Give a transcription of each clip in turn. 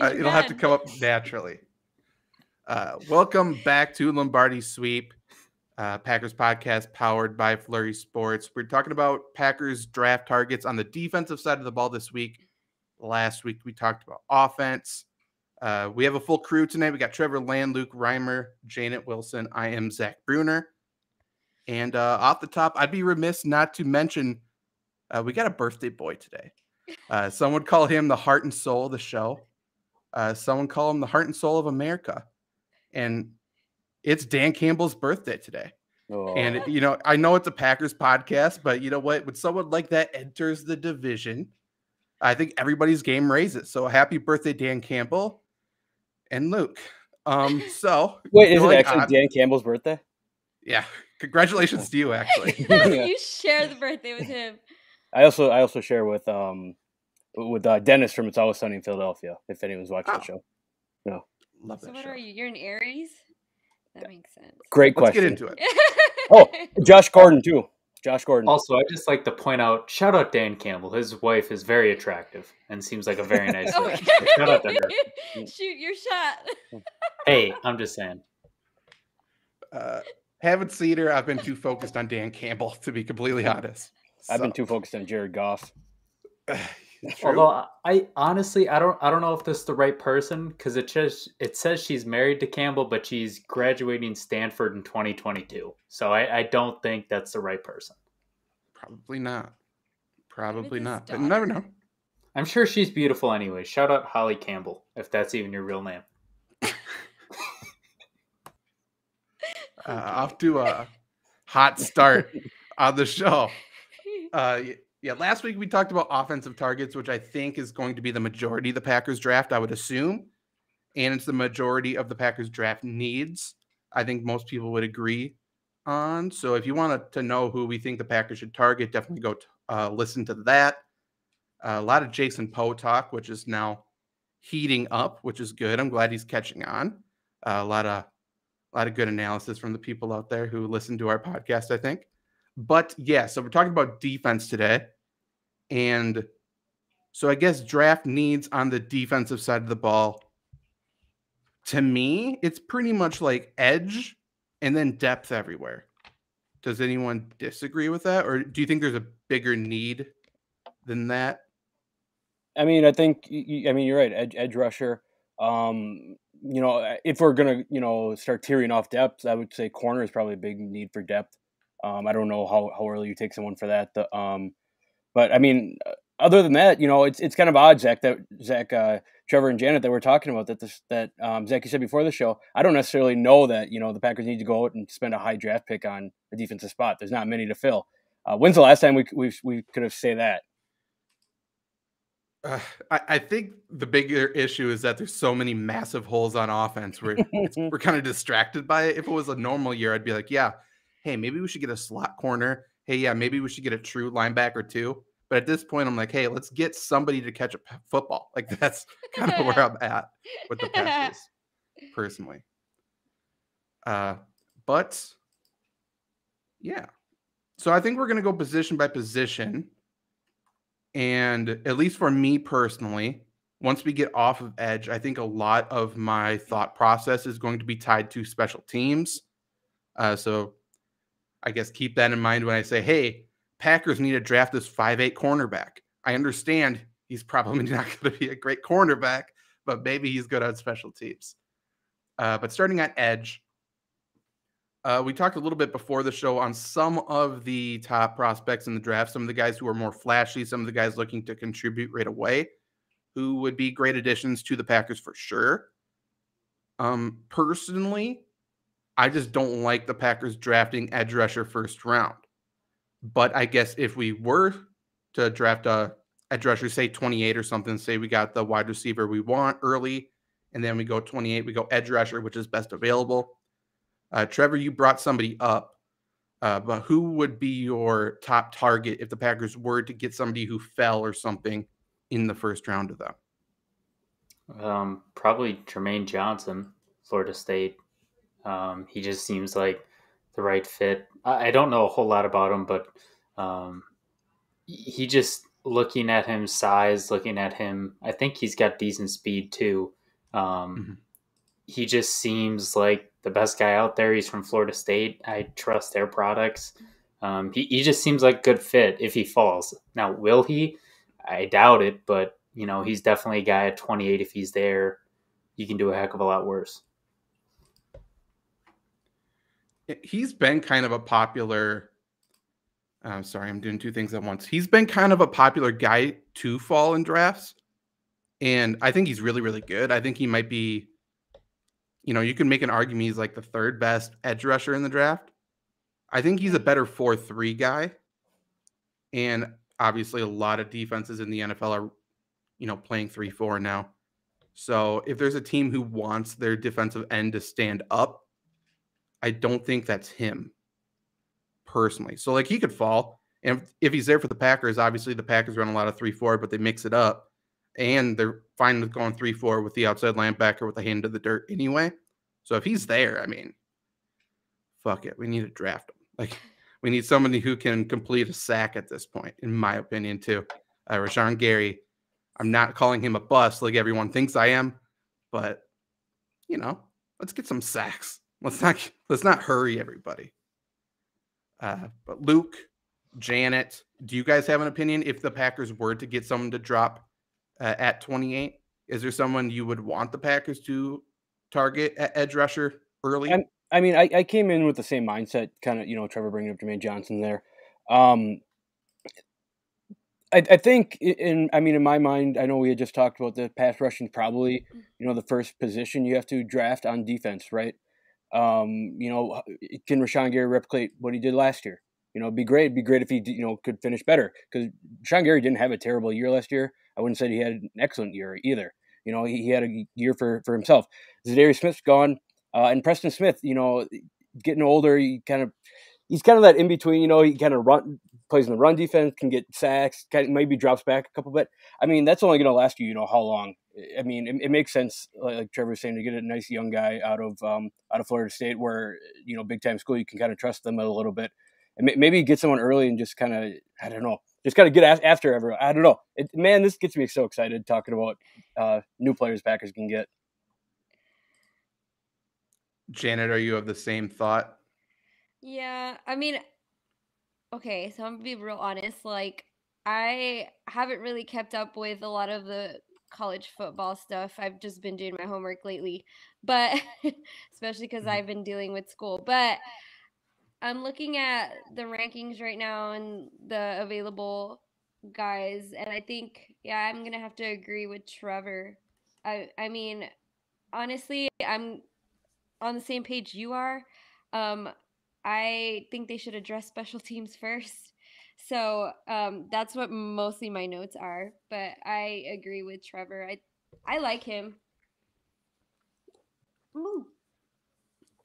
It'll have to come up naturally. Welcome back to Lombardi Sweep, Packers podcast powered by Flurry Sports. We're talking about Packers draft targets on the defensive side of the ball this week. Last week, we talked about offense. We have a full crew tonight. We got Trevor Land, Luke Reimer, Janet Wilson. I am Zach Bruner. And off the top, I'd be remiss not to mention we got a birthday boy today. Some would call him the heart and soul of the show. Someone call him the heart and soul of America. And it's Dan Campbell's birthday today. Oh. And, I know it's a Packers podcast, but you know what? When someone like that enters the division, I think everybody's game raises. So happy birthday, Dan Campbell and Luke. So wait, is it actually Dan Campbell's birthday? Yeah. Congratulations to you, actually. You share the birthday with him. I also share with Dennis from It's Always Sunny in Philadelphia, if anyone's watching the show. No. Love that So what show. are you? You're an Aries? That makes sense. Great Let's question. get into it. Oh, Josh Gordon, too. Josh Gordon. Also, I'd just like to point out, shout out Dan Campbell. His wife is very attractive and seems like a very nice lady. Shout out to her. Shoot your shot. Hey, I'm just saying. Haven't seen her. I've been too focused on Dan Campbell, to be completely honest. I've been too focused on Jared Goff. Although I honestly I don't know if this is the right person, because it says she's married to Campbell, but she's graduating Stanford in 2022. So I don't think that's the right person. Probably not. But you never know. I'm sure she's beautiful anyway. Shout out Holly Campbell, if that's even your real name. Off to a hot start on the show. Yeah, last week we talked about offensive targets, which I think is going to be the majority of the Packers draft, I would assume. And it's the majority of the Packers draft needs. I think most people would agree on. So if you wanted to know who we think the Packers should target, definitely go listen to that. A lot of Jason Poe talk, which is now heating up, which is good. I'm glad he's catching on. A lot of good analysis from the people out there who listen to our podcast, I think. But yeah, so we're talking about defense today. And so I guess draft needs on the defensive side of the ball. To me, it's pretty much like edge and then depth everywhere. Does anyone disagree with that? Or do you think there's a bigger need than that? I mean, I think, you're right. Edge rusher. If we're going to, start tearing off depth, I would say corner is probably a big need for depth. I don't know how early you take someone for that. But I mean, other than that, it's kind of odd, Zach, Trevor and Janet, that we're talking about that Zach, you said before the show. I don't necessarily know that, the Packers need to go out and spend a high draft pick on a defensive spot. There's not many to fill. When's the last time we could have said that? I think the bigger issue is that there's so many massive holes on offense where we're kind of distracted by it. If it was a normal year, I'd be like, yeah, hey, maybe we should get a slot corner. Hey, yeah, maybe we should get a true linebacker too. But at this point, I'm like, hey, let's get somebody to catch a football. Like, that's kind of where I'm at with the Packers, personally. But, yeah. So I think we're going to go position by position. And at least for me personally, once we get off of edge, I think a lot of my thought process is going to be tied to special teams. So I guess keep that in mind when I say, hey, Packers need to draft this 5'8" cornerback. I understand he's probably not going to be a great cornerback, but maybe he's good on special teams. But starting at edge, we talked a little bit before the show on some of the top prospects in the draft, some of the guys who are more flashy, some of the guys looking to contribute right away, who would be great additions to the Packers for sure. Personally, I just don't like the Packers drafting edge rusher first round. But I guess if we were to draft a edge rusher, say 28 or something, say we got the wide receiver we want early, and then we go 28, we go edge rusher, which is best available. Trevor, you brought somebody up, but who would be your top target if the Packers were to get somebody who fell or something in the first round of them? Probably Jermaine Johnson, Florida State. He just seems like the right fit. I don't know a whole lot about him, but he just looking at him size, looking at him, I think he's got decent speed too. He just seems like the best guy out there. He's from Florida State. I trust their products. He just seems like a good fit if he falls. Now, will he? I doubt it, but he's definitely a guy at 28. If he's there, he can do a heck of a lot worse. He's been kind of a popular. I'm sorry, I'm doing two things at once. He's been kind of a popular guy to fall in drafts, and I think he's really, really good. I think he might be. You can make an argument he's like the third best edge rusher in the draft. I think he's a better 4-3 guy. And obviously a lot of defenses in the NFL are, playing 3-4 now. So if there's a team who wants their defensive end to stand up, I don't think that's him personally. So like he could fall. And if he's there for the Packers, obviously the Packers run a lot of 3-4, but they mix it up. And they're fine with going 3-4 with the outside linebacker with a hand to the dirt anyway. So if he's there, I mean, fuck it. We need to draft him. Like, we need somebody who can complete a sack at this point, in my opinion, too. Rashawn Gary, I'm not calling him a bust like everyone thinks I am, but, let's get some sacks. Let's not hurry everybody. But Luke, Janet, do you guys have an opinion if the Packers were to get someone to drop at 28? Is there someone you would want the Packers to target at edge rusher early? I came in with the same mindset, kind of, Trevor bringing up Jermaine Johnson there. I think in my mind, I know we had just talked about the pass rushing, probably, the first position you have to draft on defense, right? Can Rashawn Gary replicate what he did last year? It'd be great. It'd be great if he, could finish better, because Rashawn Gary didn't have a terrible year last year. I wouldn't say he had an excellent year either. He had a year for himself. Zadarius Smith's gone, and Preston Smith, getting older, he's kind of that in between. He kind of plays in the run defense, can get sacks, maybe drops back a couple bit. That's only going to last you, how long? It makes sense, like Trevor was saying, to get a nice young guy out of Florida State, where big time school, you can kind of trust them a little bit, and maybe get someone early and just kind of, I don't know, just got to get after everyone. I don't know. This gets me so excited talking about new players Packers can get. Janet, are you of the same thought? Yeah, okay, so I'm gonna be real honest. Like, I haven't really kept up with a lot of the college football stuff. I've just been doing my homework lately, but especially because I've been dealing with school. But I'm looking at the rankings right now and the available guys, and I think, I'm going to have to agree with Trevor. Honestly, I'm on the same page you are. I think they should address special teams first. So that's what mostly my notes are, but I agree with Trevor. I like him. Ooh.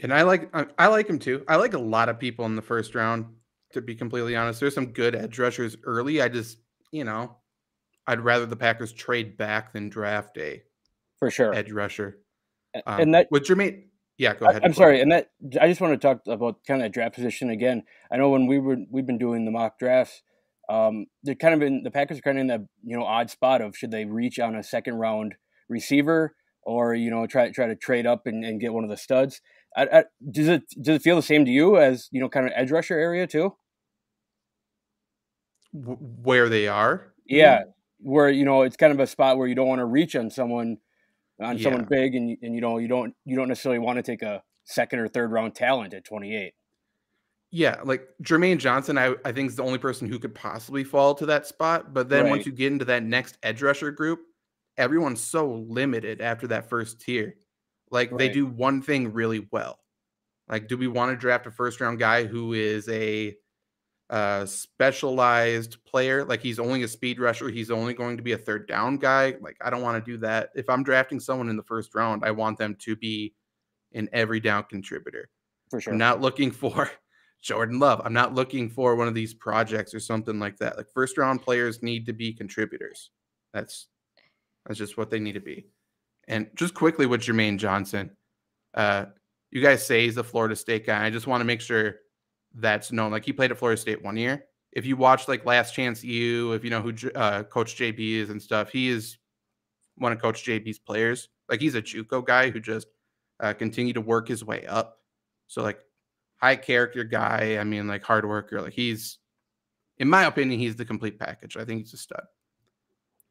And I like him too. I like a lot of people in the first round, to be completely honest. There's some good edge rushers early. I just, I'd rather the Packers trade back than draft a for sure edge rusher. And that with Jermaine, yeah, go ahead. I'm sorry, and that I just want to talk about kind of draft position again. I know when we've been doing the mock drafts, they're kind of the Packers are kind of in that odd spot of, should they reach on a second round receiver, or try to trade up and get one of the studs. Does it feel the same to you as kind of edge rusher area too? Where they are, yeah, where it's kind of a spot where you don't want to reach on someone big, and you don't necessarily want to take a second or third round talent at 28. Yeah, like Jermaine Johnson, I think is the only person who could possibly fall to that spot. But then once you get into that next edge rusher group, everyone's so limited after that first tier. Like, they do one thing really well. Like, do we want to draft a first round guy who is a specialized player? Like, he's only a speed rusher. He's only going to be a third down guy. Like, I don't want to do that. If I'm drafting someone in the first round, I want them to be an every down contributor. For sure. I'm not looking for Jordan Love. I'm not looking for one of these projects or something like that. Like, first round players need to be contributors. That's just what they need to be. And just quickly with Jermaine Johnson, you guys say he's a Florida State guy. I just want to make sure that's known. Like, he played at Florida State one year. if you watch like Last Chance U, if you know who Coach JB is and stuff, he is one of Coach JB's players. Like he's a JUCO guy who just continued to work his way up. So like high character guy. I mean, like hard worker. Like he's, in my opinion, he's the complete package. I think he's a stud.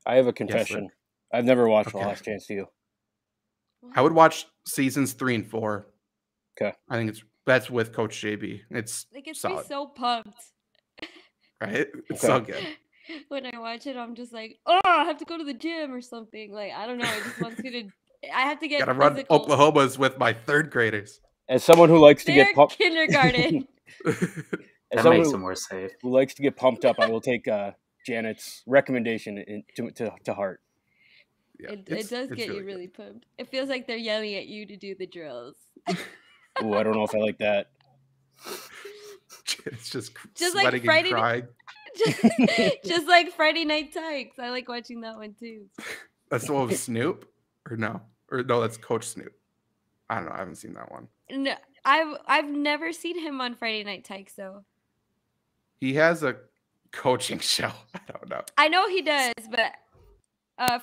I have a confession. Yes, I've never watched The Last Chance U. I would watch seasons 3 and 4. Okay. I think that's with Coach JB. It's It gets solid. me so pumped. Right? It's so good. When I watch it, I'm just like, oh, I have to go to the gym or something. Like, I don't know. It just wants me to. I have to get. Gotta run Oklahoma's with my 3rd graders. As someone who likes to get pumped, kindergarten. That makes them more safe. Who likes to get pumped up, I will take Janet's recommendation to heart. Yeah, it does get you really pumped. It feels like they're yelling at you to do the drills. Ooh, I don't know if I like that. It's just like Friday and crying. just like Friday Night Tykes. I like watching that one too. That's the one with Snoop, or no, that's Coach Snoop. I don't know. I haven't seen that one. No, I've never seen him on Friday Night Tykes though. He has a coaching show. I don't know. I know he does, but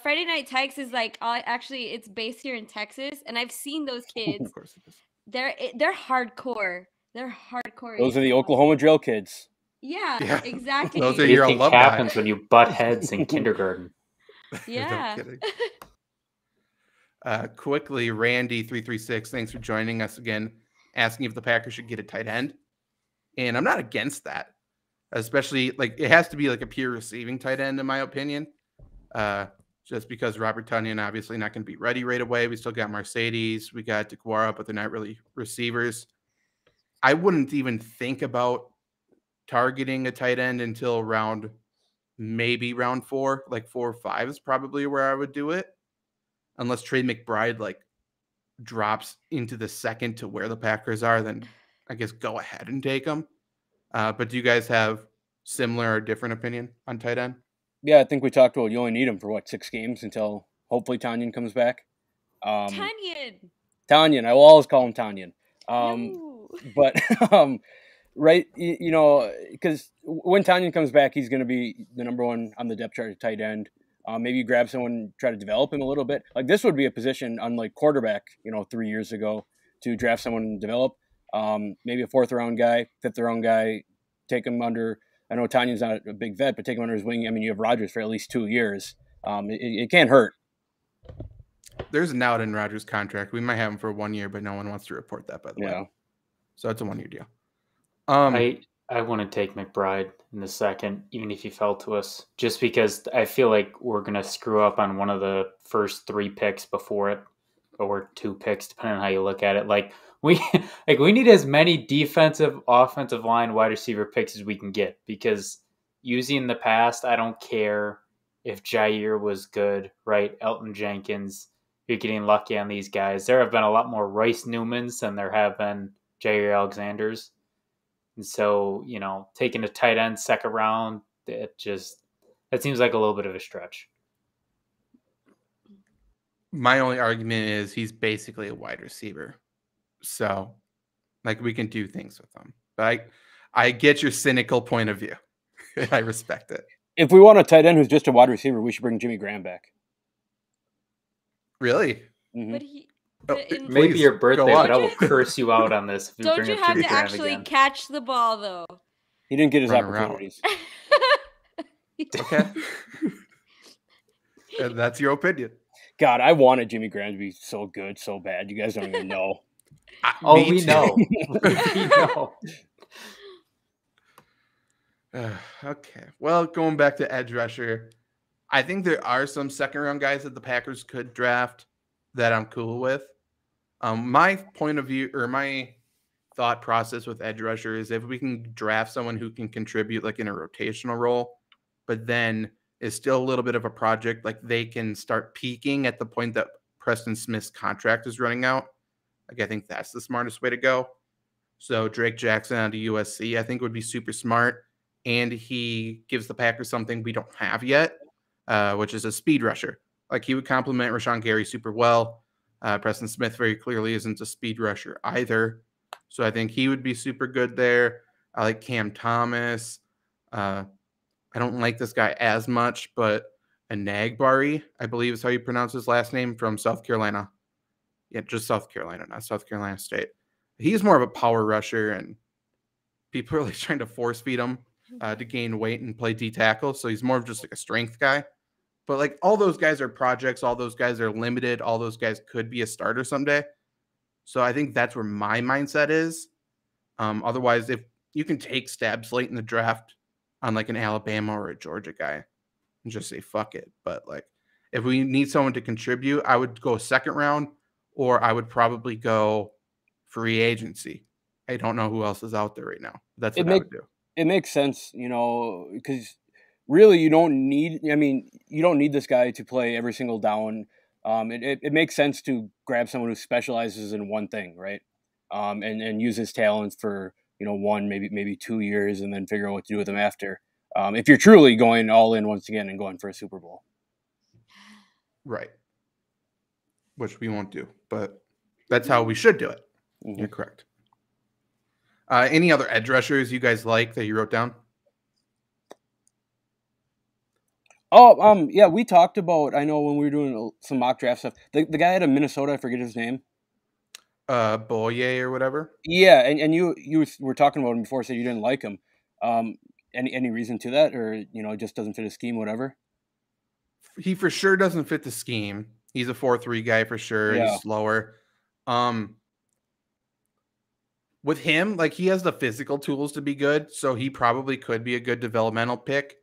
Friday Night Tykes is like actually it's based here in Texas, and I've seen those kids. Of course it is. They're hardcore. They're hardcore. Those are the Oklahoma drill kids. Yeah, exactly. Those are your alumni. What happens when you butt heads in kindergarten? Yeah. No kidding. Quickly, Randy336, thanks for joining us again, asking if the Packers should get a tight end. And I'm not against that, especially like it has to be like a pure receiving tight end, in my opinion. Just because Robert Tonyan obviously not going to be ready right away. We still got Mercedes, we got DeGuara, but they're not really receivers. I wouldn't even think about targeting a tight end until maybe round 4, like 4 or 5 is probably where I would do it. Unless Trey McBride like drops into the 2nd to where the Packers are, then I guess go ahead and take them. But do you guys have similar or different opinion on tight end? Yeah, I think we talked about you only need him for 6 games until hopefully Tonyan comes back. Tonyan, I will always call him Tonyan. No. But right, you know, because when Tonyan comes back, he's going to be the number 1 on the depth chart at tight end. Maybe you grab someone, try to develop him a little bit. Like this would be a position, unlike quarterback, 3 years ago, to draft someone and develop. Maybe a 4th round guy, 5th round guy, take him under. I know Tanyan's not a big vet, but take him under his wing. I mean, you have Rodgers for at least 2 years. It can't hurt. There's an out in Rodgers' contract. We might have him for 1 year, but no one wants to report that, by the way. So it's a 1-year deal. I want to take McBride in the 2nd, even if he fell to us, just because I feel like we're going to screw up on one of the first 3 picks before it, or 2 picks, depending on how you look at it. Like we need as many defensive, offensive line, wide receiver picks as we can get, because usually in the past, I don't care if Jair was good, right? Elton Jenkins, you're getting lucky on these guys. There have been a lot more Royce Newmans than there have been Jair Alexanders. And so, taking a tight end 2nd round, that seems like a little bit of a stretch. My only argument is he's basically a wide receiver. So, like, we can do things with him. But I get your cynical point of view. I respect it. If we want a tight end who's just a wide receiver, we should bring Jimmy Graham back. Really? Mm-hmm. Maybe your birthday, but I will curse you out on this. If don't you have to actually catch the ball, though? He didn't get his opportunities. Okay. And that's your opinion. God, I wanted Jimmy Graham to be so good, so bad. You guys don't even know. We know. We know. Okay. Well, going back to edge rusher, I think there are some 2nd-round guys that the Packers could draft that I'm cool with. My point of view, or my thought process with edge rusher, is if we can draft someone who can contribute like in a rotational role, but then is still a little bit of a project, like they can start peaking at the point that Preston Smith's contract is running out. Like I think that's the smartest way to go. So Drake Jackson out of USC, I think would be super smart. And he gives the Packers something we don't have yet, which is a speed rusher. Like he would complement Rashawn Gary super well. Preston Smith very clearly isn't a speed rusher either. So I think he would be super good there. I like Cam Thomas. I don't like this guy as much, but Anagbari, I believe is how you pronounce his last name, from South Carolina. Yeah, just South Carolina, not South Carolina State. He's more of a power rusher, and people are like trying to force feed him to gain weight and play D tackle. So he's more of just like a strength guy. But like all those guys are projects. All those guys are limited. All those guys could be a starter someday. So I think that's where my mindset is. Otherwise, if you can take stabs late in the draft on like an Alabama or a Georgia guy and just say, fuck it. But like, if we need someone to contribute, I would go second round, or I would probably go free agency. I don't know who else is out there right now. That's what I would do. It makes sense, you know, because really you don't need this guy to play every single down. It makes sense to grab someone who specializes in one thing, right? And use his talents for, you know, 1, maybe 2 years, and then figure out what to do with them after. If you're truly going all in once again and going for a Super Bowl. Right. Which we won't do, but that's how we should do it. Mm-hmm. You're correct. Any other edge rushers you guys like that you wrote down? Oh, yeah, we talked about, I know when we were doing some mock draft stuff, the guy out of Minnesota, I forget his name. Boye or whatever. Yeah, and you were talking about him before, said you didn't like him. Any reason to that, or, you know, it just doesn't fit his scheme, whatever? He for sure doesn't fit the scheme. He's a 4-3 guy for sure. Yeah. He's slower. With him, like, he has the physical tools to be good, so he probably could be a good developmental pick.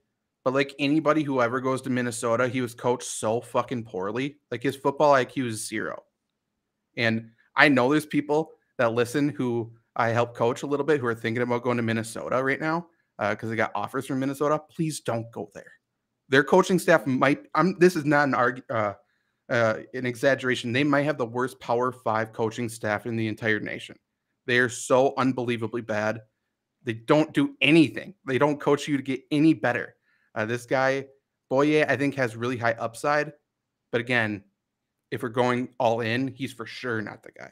But like anybody who ever goes to Minnesota, he was coached so fucking poorly. Like, his football IQ is 0. And I know there's people that listen who I help coach a little bit who are thinking about going to Minnesota right now because they got offers from Minnesota. Please don't go there. Their coaching staff might. This is not an exaggeration. They might have the worst Power 5 coaching staff in the entire nation. They are so unbelievably bad. They don't do anything. They don't coach you to get any better. This guy, Boye, I think has really high upside. But again, if we're going all in, he's for sure not the guy.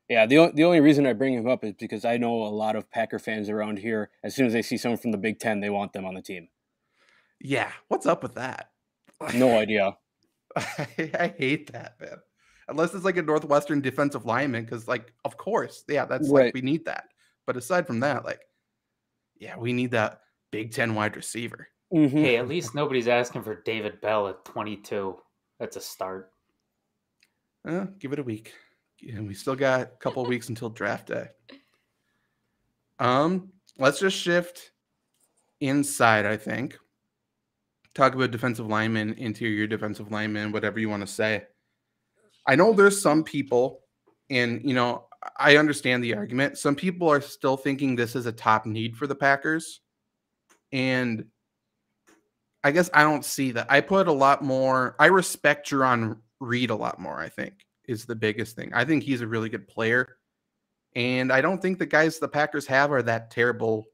Yeah, the only reason I bring him up is because I know a lot of Packer fans around here, as soon as they see someone from the Big Ten, they want them on the team. Yeah, what's up with that? No idea. I hate that, man. Unless it's like a Northwestern defensive lineman, because, like, of course, yeah, that's right. Like, we need that. But aside from that, like, yeah, we need that Big Ten wide receiver. Mm-hmm. Hey, at least nobody's asking for David Bell at 22. That's a start. Give it a week. We still got a couple of weeks until draft day. Let's just shift inside, I think. Talk about defensive lineman, interior defensive lineman, whatever you want to say. I know there's some people, and, you know, I understand the argument. Some people are still thinking this is a top need for the Packers. And I guess I don't see that. I put a lot more. I respect Jahan Reed a lot more, I think, is the biggest thing. I think he's a really good player. And I don't think the guys the Packers have are that terrible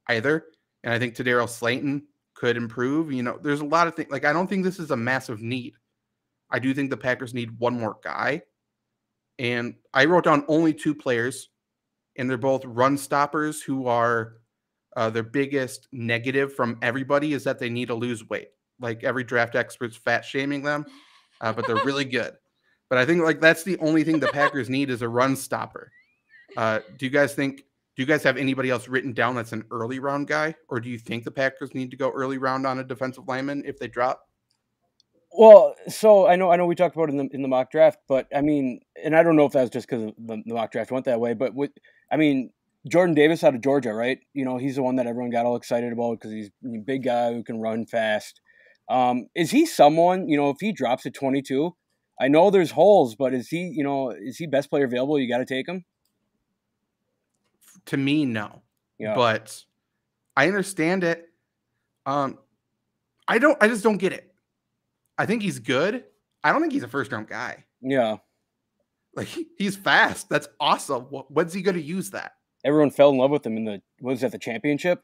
either. And I think Tadarius Slayton could improve. You know, there's a lot of things. Like, I don't think this is a massive need. I do think the Packers need one more guy. And I wrote down only 2 players, and they're both run stoppers who are their biggest negative from everybody is that they need to lose weight. Like, every draft expert's fat shaming them, but they're really good. But I think, like, that's the only thing the Packers need is a run stopper. Do you guys have anybody else written down that's an early round guy? Or do you think the Packers need to go early round on a defensive lineman if they drop? Well, so I know we talked about it in the mock draft, but I mean, and I don't know if that was just because the mock draft went that way, but Jordan Davis out of Georgia, right? You know, he's the one that everyone got all excited about because he's a big guy who can run fast. Is he someone, you know, if he drops at 22, I know there's holes, but is he best player available? You got to take him? To me, no. Yeah. But I understand it. I just don't get it. I think he's good. I don't think he's a first-round guy. Yeah. Like, he's fast. That's awesome. When's he going to use that? Everyone fell in love with him in the championship?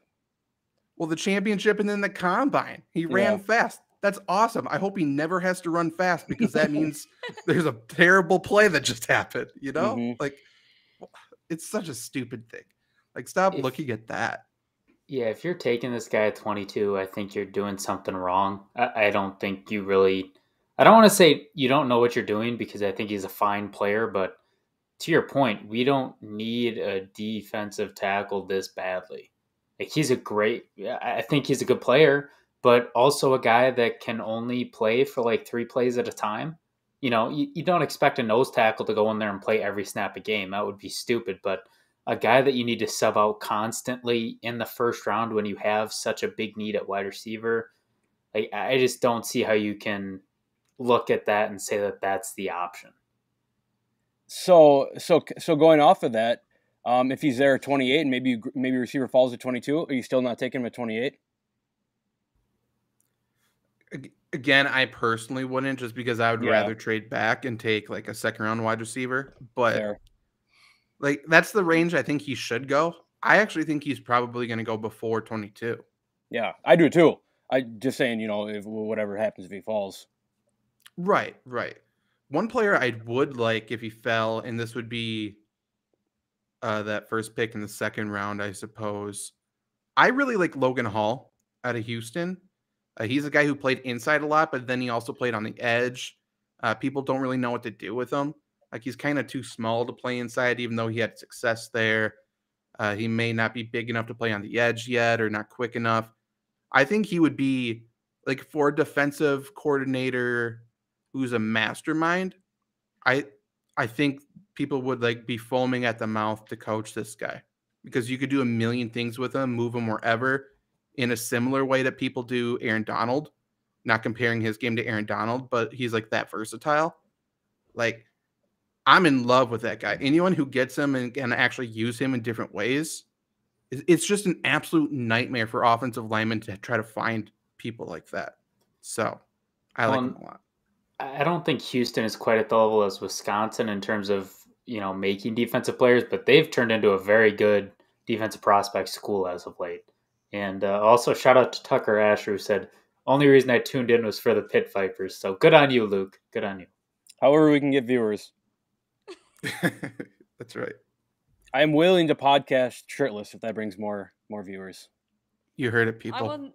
Well, the championship and then the combine. He ran fast. That's awesome. I hope he never has to run fast because that means there's a terrible play that just happened, you know? Mm-hmm. Like, it's such a stupid thing. Like, stop looking at that. Yeah, if you're taking this guy at 22, I think you're doing something wrong. I don't think you really. I don't want to say you don't know what you're doing because I think he's a fine player, but to your point, we don't need a defensive tackle this badly. Like he's a great. I think he's a good player, but also a guy that can only play for like 3 plays at a time. You don't expect a nose tackle to go in there and play every snap a game. That would be stupid, but a guy that you need to sub out constantly in the first round when you have such a big need at wide receiver, like I just don't see how you can look at that and say that that's the option. So going off of that, if he's there at 28 and maybe receiver falls at 22, are you still not taking him at 28? Again, I personally wouldn't, just because I would rather trade back and take like a second round wide receiver. But Fair. Like that's the range I think he should go. I actually think he's probably going to go before 22. Yeah, I do too. I just saying, if whatever happens if he falls. Right. One player I would like if he fell, and this would be that first pick in the second round, I suppose. I really like Logan Hall out of Houston. He's a guy who played inside a lot, but then he also played on the edge. People don't really know what to do with him. Like he's kind of too small to play inside, even though he had success there. He may not be big enough to play on the edge yet, or not quick enough. I think he would be like, for a defensive coordinator who's a mastermind. I think people would like be foaming at the mouth to coach this guy, because you could do a million things with him, move him wherever in a similar way that people do Aaron Donald. Not comparing his game to Aaron Donald, but he's like that versatile. Like, I'm in love with that guy. Anyone who gets him and can actually use him in different ways, it's just an absolute nightmare for offensive linemen to try to find people like that. So I like him a lot. I don't think Houston is quite at the level as Wisconsin in terms of, making defensive players, but they've turned into a very good defensive prospect school as of late. And also shout out to Tucker Asher, who said, only reason I tuned in was for the Pit Vipers. So good on you, Luke. Good on you. However we can get viewers. That's right. I am willing to podcast shirtless if that brings more viewers. You heard it, people.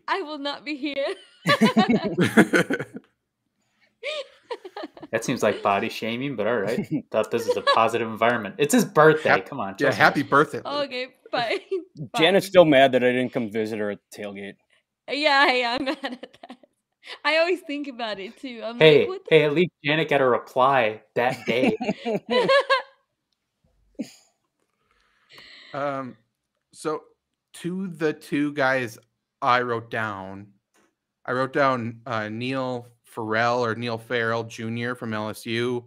I will not be here. That seems like body shaming, but all right. Thought this is a positive environment. It's his birthday. Come on. Yeah, happy birthday. Okay, bye. Janet's still mad that I didn't come visit her at the tailgate. Yeah, I'm mad at that. I always think about it too. I'm hey, at least Janet got a reply that day. So to the 2 guys I wrote down Neil Farrell Jr. from LSU,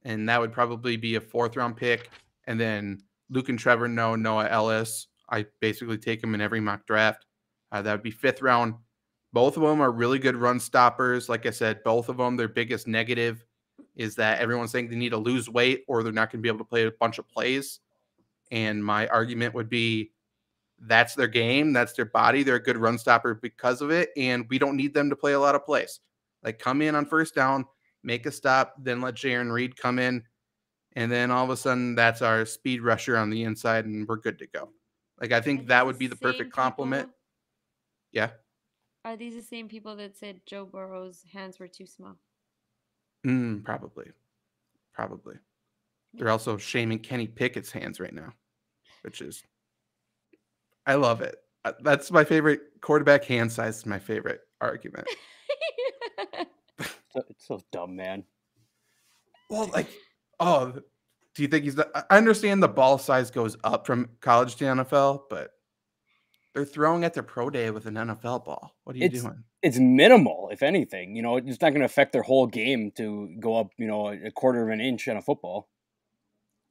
and that would probably be a 4th round pick. And then Luke and Trevor know Noah Ellis. I basically take him in every mock draft. That would be 5th round. Both of them are really good run stoppers. Like I said, both of them, their biggest negative is that everyone's saying they need to lose weight or they're not going to be able to play a bunch of plays. And my argument would be that's their game. That's their body. They're a good run stopper because of it. And we don't need them to play a lot of plays. Like, come in on first down, make a stop, then let Jaron Reed come in. And then all of a sudden, that's our speed rusher on the inside, and we're good to go. Like, I think that would be the perfect complement. Yeah. Are these the same people that said Joe Burrow's hands were too small? Probably. They're also shaming Kenny Pickett's hands right now, which is, I love it. That's my favorite. Quarterback hand size is my favorite argument. It's so dumb, man. Well, do you think he's I understand the ball size goes up from college to NFL, but they're throwing at their pro day with an NFL ball. What are you doing? It's minimal, if anything. It's not going to affect their whole game to go up, a quarter of an inch on a football.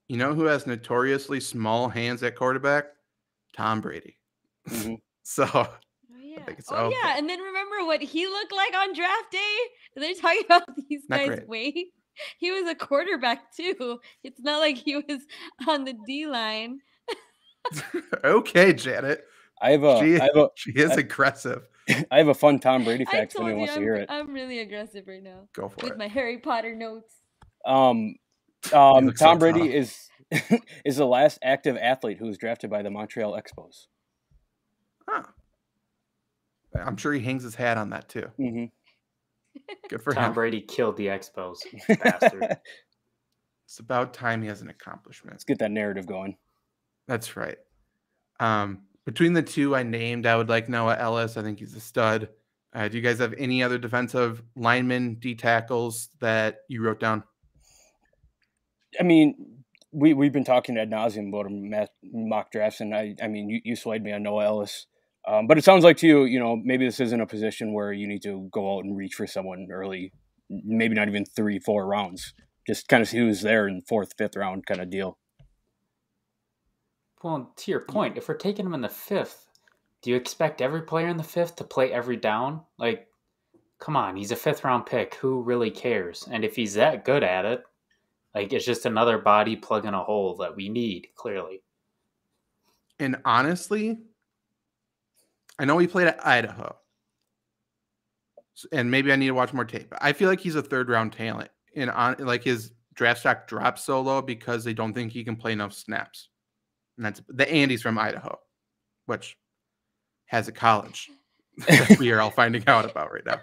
You know who has notoriously small hands at quarterback? Tom Brady. Mm-hmm. So, I think it's over. Yeah. And then remember what he looked like on draft day? They're talking about these guys' weight. He was a quarterback too. It's not like he was on the D line. Okay, Janet. She is aggressive. I have a fun Tom Brady fact if anyone wants to hear it. I'm really aggressive right now. Go for it. With my Harry Potter notes. Tom Brady is the last active athlete who was drafted by the Montreal Expos. I'm sure he hangs his hat on that too. Mm-hmm. Good for Tom him. Brady killed the Expos, bastard. It's about time he has an accomplishment. Let's get that narrative going. That's right. Between the two I named, I would like Noah Ellis. I think he's a stud. Do you guys have any other defensive linemen, D tackles that you wrote down? I mean, we've been talking ad nauseum about mock drafts, and I mean, you swayed me on Noah Ellis. But it sounds like to you, maybe this isn't a position where you need to go out and reach for someone early, maybe not even 3-4 rounds. Just kind of see who's there in 4th, 5th round kind of deal. Well, to your point, if we're taking him in the 5th, do you expect every player in the 5th to play every down? Like, come on, he's a 5th round pick. Who really cares? And if he's that good at it, like, it's just another body plugging a hole that we need, clearly. And honestly, I know he played at Idaho, and maybe I need to watch more tape. But I feel like he's a 3rd round talent, and like his draft stock drops so low because they don't think he can play enough snaps. And that's the Andy's from Idaho, which has a college that we are all finding out about right now.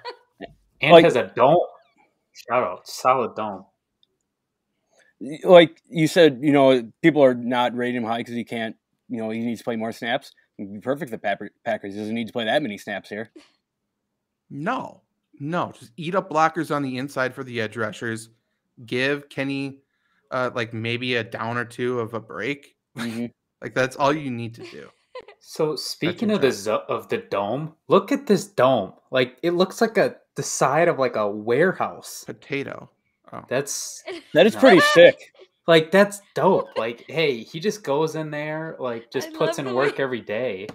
And has a dome. Shout out, solid dome. Like you said, people are not rating him high because he can't. He needs to play more snaps. It'd be perfect. The Packers doesn't need to play that many snaps here. No, just eat up blockers on the inside for the edge rushers. Give Kenny like maybe a down or two of a break. Mm-hmm. Like that's all you need to do. So speaking of the dome, look at this dome. Like it looks like the side of like a warehouse. Potato. Oh. That is pretty sick. Like that's dope. Like, hey, he just goes in there, like just puts in work every day.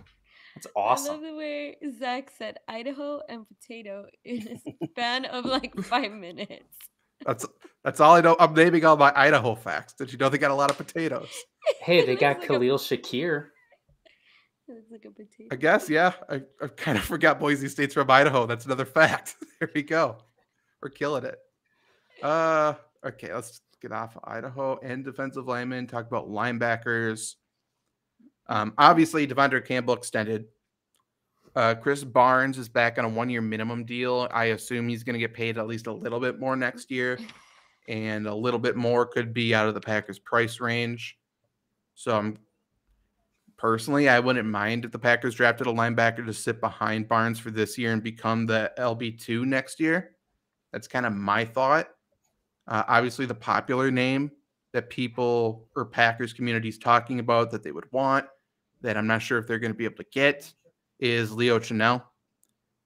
That's awesome. I love the way Zach said Idaho and potato in a span of like 5 minutes. That's all I know. I'm naming all my Idaho facts. Did you know they got a lot of potatoes? Hey, they got like Khalil Shakir. It's like a potato. I guess, yeah. I kind of forgot Boise State's from Idaho. That's another fact. There we go. We're killing it. Okay, let's get off of Idaho and defensive linemen. Talk about linebackers. Obviously, Devondre Campbell extended. Chris Barnes is back on a 1-year minimum deal. I assume he's going to get paid at least a little bit more next year, and a little bit more could be out of the Packers' price range. So personally, I wouldn't mind if the Packers drafted a linebacker to sit behind Barnes for this year and become the LB2 next year. That's kind of my thought. Obviously, the popular name that people or Packers communities talking about that they would want, that I'm not sure if they're going to be able to get, is Leo Chenal.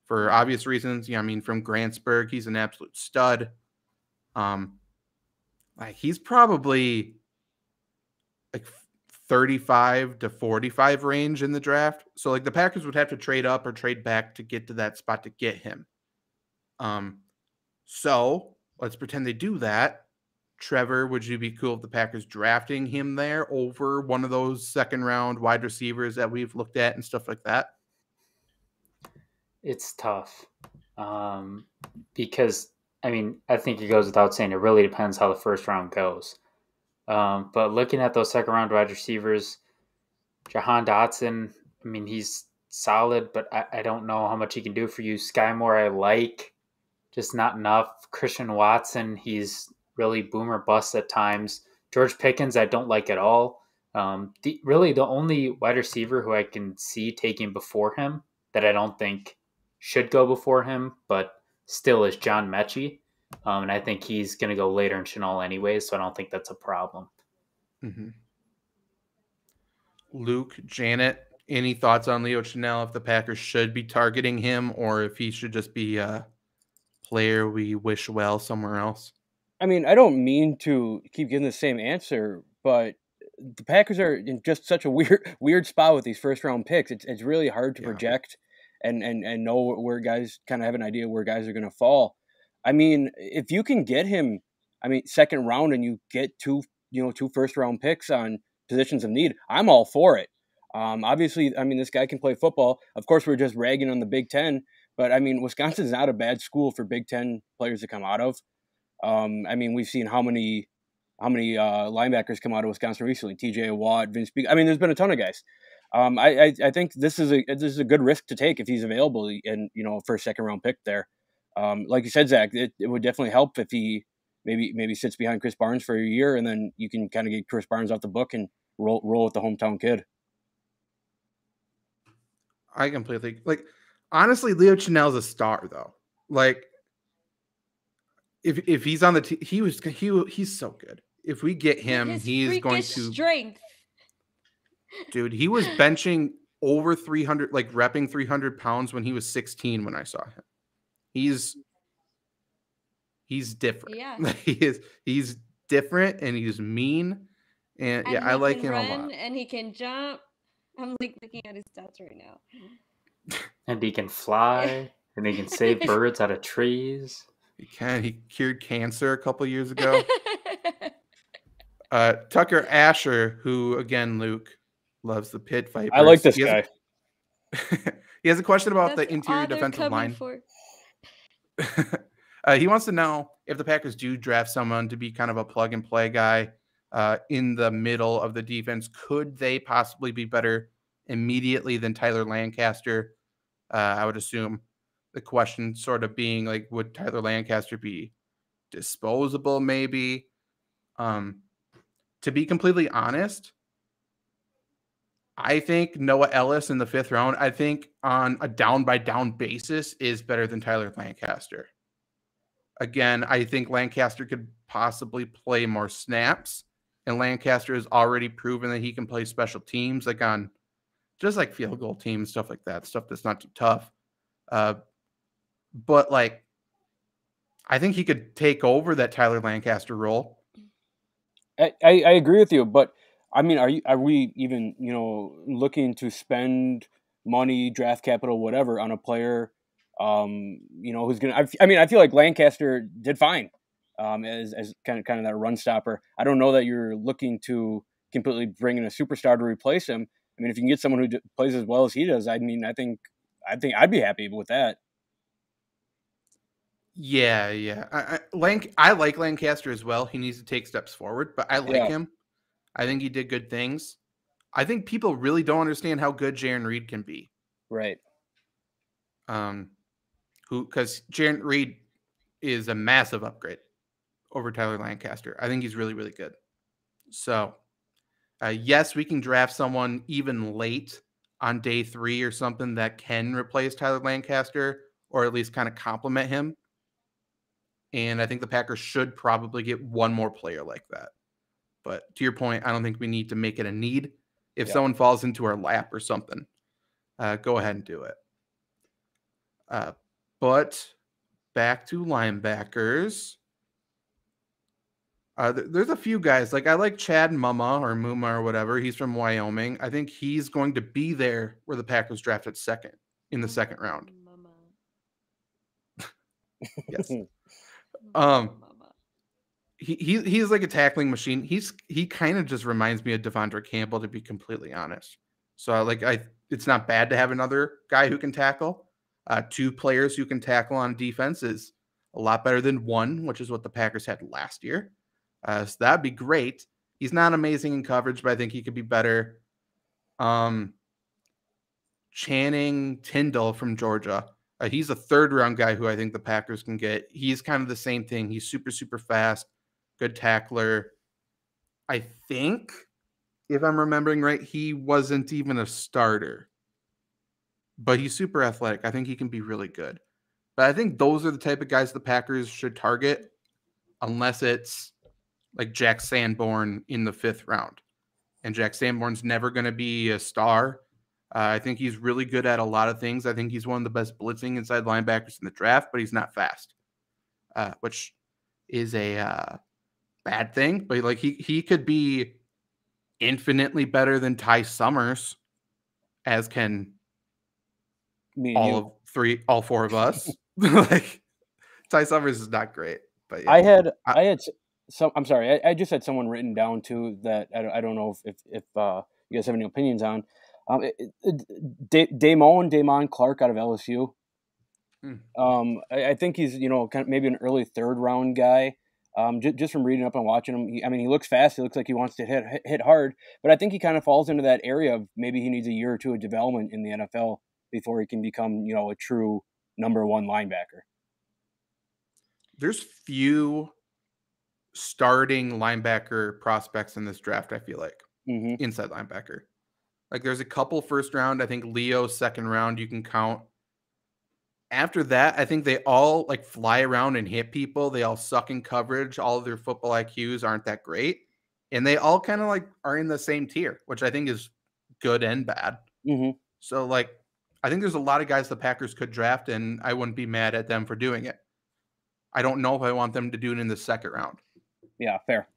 For obvious reasons, from Grantsburg, he's an absolute stud. Like he's probably like 35 to 45 range in the draft. So like the Packers would have to trade up or trade back to get to that spot to get him. So let's pretend they do that. Trevor, would you be cool with the Packers drafting him there over one of those 2nd round wide receivers that we've looked at and stuff like that? It's tough. Because I think it goes without saying, it really depends how the 1st round goes. But looking at those 2nd round wide receivers, Jahan Dotson, he's solid, but I don't know how much he can do for you. Sky Moore, I like, just not enough. Christian Watson, he's really boomer bust at times. George Pickens, I don't like at all. The only wide receiver who I can see taking before him that I don't think should go before him, but still is John Mechie. And I think he's going to go later in Chenal anyways, so I don't think that's a problem. Mm-hmm. Luke, Janet, any thoughts on Leo Chenal, if the Packers should be targeting him or if he should just be a player we wish well somewhere else? I don't mean to keep getting the same answer, but the Packers are in just such a weird spot with these 1st round picks. It's really hard to project and know where guys kind of have an idea where guys are going to fall. If you can get him, 2nd round and you get two 1st round picks on positions of need, I'm all for it. Obviously, this guy can play football. Of course, we're just ragging on the Big Ten, but Wisconsin's not a bad school for Big Ten players to come out of. We've seen how many linebackers come out of Wisconsin recently. TJ Watt, Vince Beagle. There's been a ton of guys. I think this is a good risk to take if he's available and first, second round pick there. Like you said, Zach, it would definitely help if he maybe sits behind Chris Barnes for a year, and then you can kind of get Chris Barnes off the book and roll with the hometown kid. I completely honestly, Leo Chenal's a star though. Like if he's on the team, he's so good. If we get him, he's going to strength. Dude, he was benching over 300, like repping 300 pounds when he was 16 when I saw him. He's different. Yeah. He's different and he's mean. And yeah, I like him a lot. And he can jump. I'm like looking at his stats right now. And he can fly, and he can save birds out of trees. He can. He cured cancer a couple years ago. Tucker Asher, who again, Luke loves the Pit Vipers. I like this guy. He has a question about the interior defensive line. He wants to know if the Packers do draft someone to be kind of a plug and play guy in the middle of the defense, could they possibly be better immediately than Tyler Lancaster? I would assume the question sort of being like, would Tyler Lancaster be disposable maybe? To be completely honest, I think Noah Ellis in the 5th round, I think on a down by down basis is better than Tyler Lancaster. Again, I think Lancaster could possibly play more snaps, and Lancaster has already proven that he can play special teams, like on just like field goal teams, stuff like that, stuff that's not too tough. But like, I think he could take over that Tyler Lancaster role. I agree with you, but I mean, are we even looking to spend money, draft capital, whatever, on a player, who's gonna? I feel like Lancaster did fine, as kind of that run stopper. I don't know that you're looking to completely bring in a superstar to replace him. I mean, if you can get someone who plays as well as he does, I mean, I think I'd be happy with that. Yeah. I like Lancaster as well. He needs to take steps forward, but I like him. I think he did good things. I think people really don't understand how good Jaron Reed can be. Right. Because Jaron Reed is a massive upgrade over Tyler Lancaster. I think he's really, really good. So, yes, we can draft someone even late on day 3 or something that can replace Tyler Lancaster or at least kind of complement him. And I think the Packers should probably get one more player like that. But to your point, I don't think we need to make it a need. If someone falls into our lap or something, go ahead and do it. But back to linebackers. There's a few guys. Like I like Chad Muma or whatever. He's from Wyoming. I think he's going to be there where the Packers drafted second in the 2nd round. Yes. He's like a tackling machine. He kind of just reminds me of Devondre Campbell, to be completely honest. So it's not bad to have another guy who can tackle. 2 players who can tackle on defense is a lot better than 1, which is what the Packers had last year. So that'd be great. He's not amazing in coverage, but I think he could be better. Channing Tindall from Georgia. He's a 3rd round guy who I think the Packers can get. He's kind of the same thing. He's super, super fast, good tackler. I think, if I'm remembering right, he wasn't even a starter. But he's super athletic. I think he can be really good. But I think those are the type of guys the Packers should target, unless it's like Jack Sanborn in the 5th round. And Jack Sanborn's never going to be a star. I think he's really good at a lot of things. I think he's one of the best blitzing inside linebackers in the draft, but he's not fast, which is a bad thing. But like he could be infinitely better than Ty Summers, as can all 4 of us. Like Ty Summers is not great, but yeah. I had some. I'm sorry, I just had someone written down too that I don't know if you guys have any opinions on. Damon Clark out of LSU. I think he's kind of maybe an early 3rd round guy. Just from reading up and watching him, he looks fast. He looks like he wants to hit hard, but I think he kind of falls into that area of maybe he needs a year or two of development in the NFL before he can become, a true number one linebacker. There's few starting linebacker prospects in this draft, I feel like. Inside linebacker. Like there's a couple first round. I think Leo second round you can count. After that, I think they all like fly around and hit people. They all suck in coverage. All of their football IQs aren't that great. And they all kind of like are in the same tier, which I think is good and bad. So like, I think there's a lot of guys the Packers could draft, and I wouldn't be mad at them for doing it. I don't know if I want them to do it in the second round. Yeah, fair.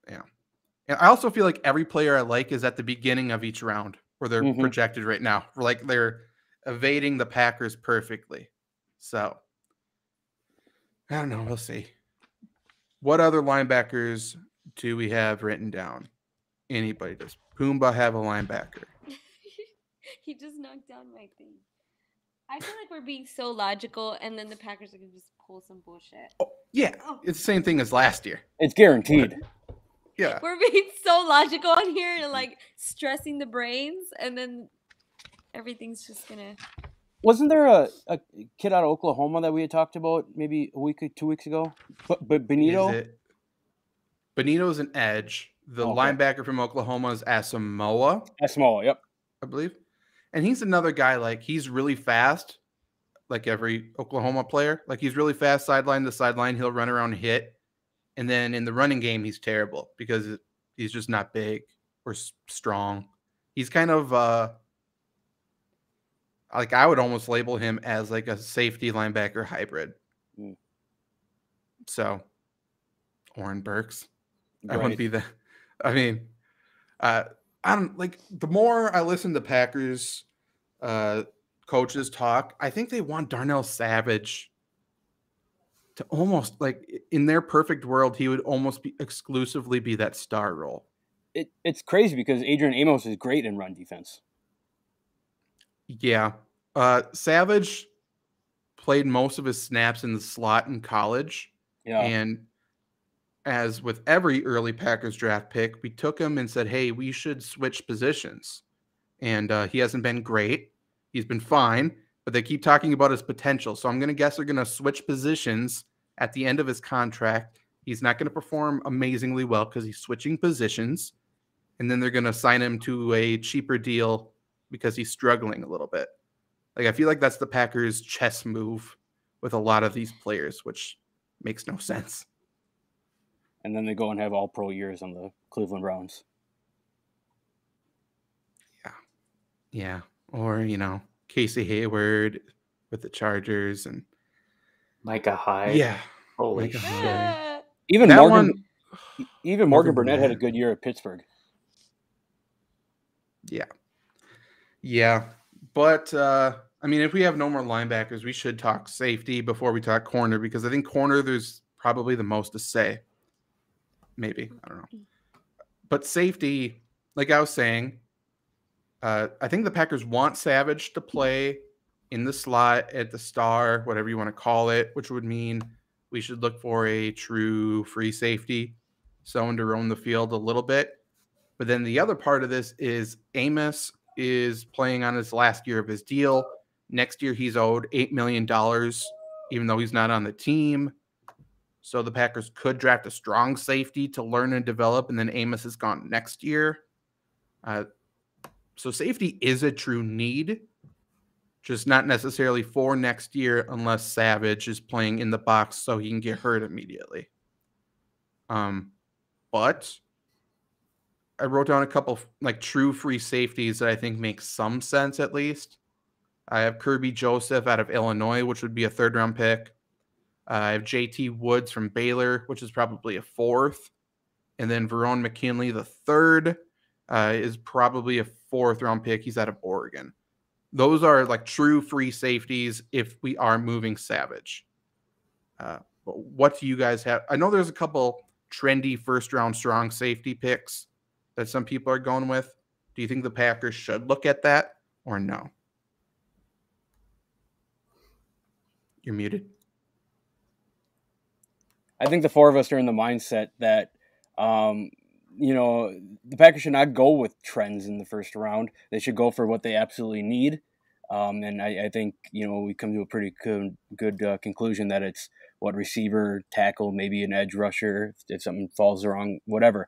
Yeah. And I also feel like every player I like is at the beginning of each round where they're projected right now. Like they're evading the Packers perfectly. So, I don't know. We'll see. What other linebackers do we have written down? Anybody? Does Pumbaa have a linebacker? He just knocked down my thing. I feel like we're being so logical, and then the Packers are going to just pull some bullshit. Oh, yeah. It's the same thing as last year. It's guaranteed. Yeah. We're being so logical on here and like stressing the brains, and then everything's just going to... Wasn't there a kid out of Oklahoma that we had talked about maybe a week or 2 weeks ago? But Benito? Benito's an edge. The linebacker from Oklahoma is Asamoah. Asamoah, yep. I believe. And he's another guy, like, he's really fast, like every Oklahoma player. Like, he's really fast sideline to sideline. He'll run around and hit. And then in the running game, he's terrible because he's just not big or strong. He's kind of... like I would almost label him as like a safety linebacker hybrid. So, Oren Burks, I wouldn't be the. I mean, I don't like the more I listen to Packers coaches talk. I think they want Darnell Savage to almost like in their perfect world, he would almost be exclusively be that star role. It's crazy because Adrian Amos is great in run defense. Yeah. Savage played most of his snaps in the slot in college. Yeah. And as with every early Packers draft pick, we took him and said, hey, we should switch positions. And he hasn't been great. He's been fine, but they keep talking about his potential. So I'm going to guess they're going to switch positions at the end of his contract. He's not going to perform amazingly well because he's switching positions. And then they're going to sign him to a cheaper deal because he's struggling a little bit. Like, I feel like that's the Packers' chess move with a lot of these players, which makes no sense. And then they go and have all pro years on the Cleveland Browns. Yeah. Or, Casey Hayward with the Chargers and Micah Hyde. Yeah. Holy Micah shit. Hyde. Even Morgan Morgan Burnett had a good year at Pittsburgh. Yeah. Yeah. But, if we have no more linebackers, we should talk safety before we talk corner, because I think corner, there's probably the most to say. Maybe. I don't know. But safety, like I was saying, I think the Packers want Savage to play in the slot at the star, whatever you want to call it, which would mean we should look for a true free safety, someone to roam the field a little bit. But then the other part of this is Amos is playing on his last year of his deal. Next year, he's owed $8 million, even though he's not on the team. So the Packers could draft a strong safety to learn and develop, and then Amos is gone next year. So safety is a true need, just not necessarily for next year unless Savage is playing in the box so he can get hurt immediately. But I wrote down a couple like true free safeties that I think make some sense at least. I have Kirby Joseph out of Illinois, which would be a third-round pick. I have J.T. Woods from Baylor, which is probably a fourth. And then Verone McKinley, the third, is probably a fourth-round pick. He's out of Oregon. Those are like true free safeties if we are moving Savage. What do you guys have? I know there's a couple trendy first-round strong safety picks that some people are going with. Do you think the Packers should look at that or no? You're muted. I think the four of us are in the mindset that, the Packers should not go with trends in the first round. They should go for what they absolutely need. And I think, we come to a pretty good conclusion that it's what receiver, tackle, maybe an edge rusher, if something falls wrong, whatever.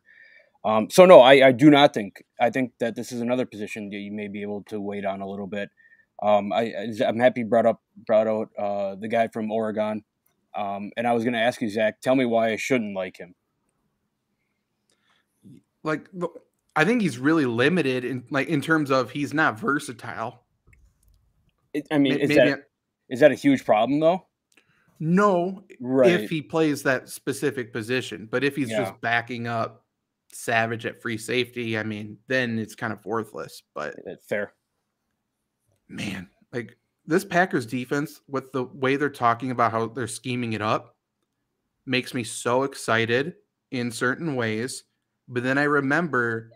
So no, I do not think. I think that this is another position that you may be able to wait on a little bit. I'm happy you brought out the guy from Oregon. And I was going to ask you, Zach, tell me why I shouldn't like him. Like, I think he's really limited in terms of he's not versatile. Is that a huge problem though? No, right. If he plays that specific position, but if he's just backing up Savage at free safety, I mean, then it's kind of worthless. But that's fair. Man, like this Packers defense, with the way they're talking about how they're scheming it up, makes me so excited in certain ways. But then I remember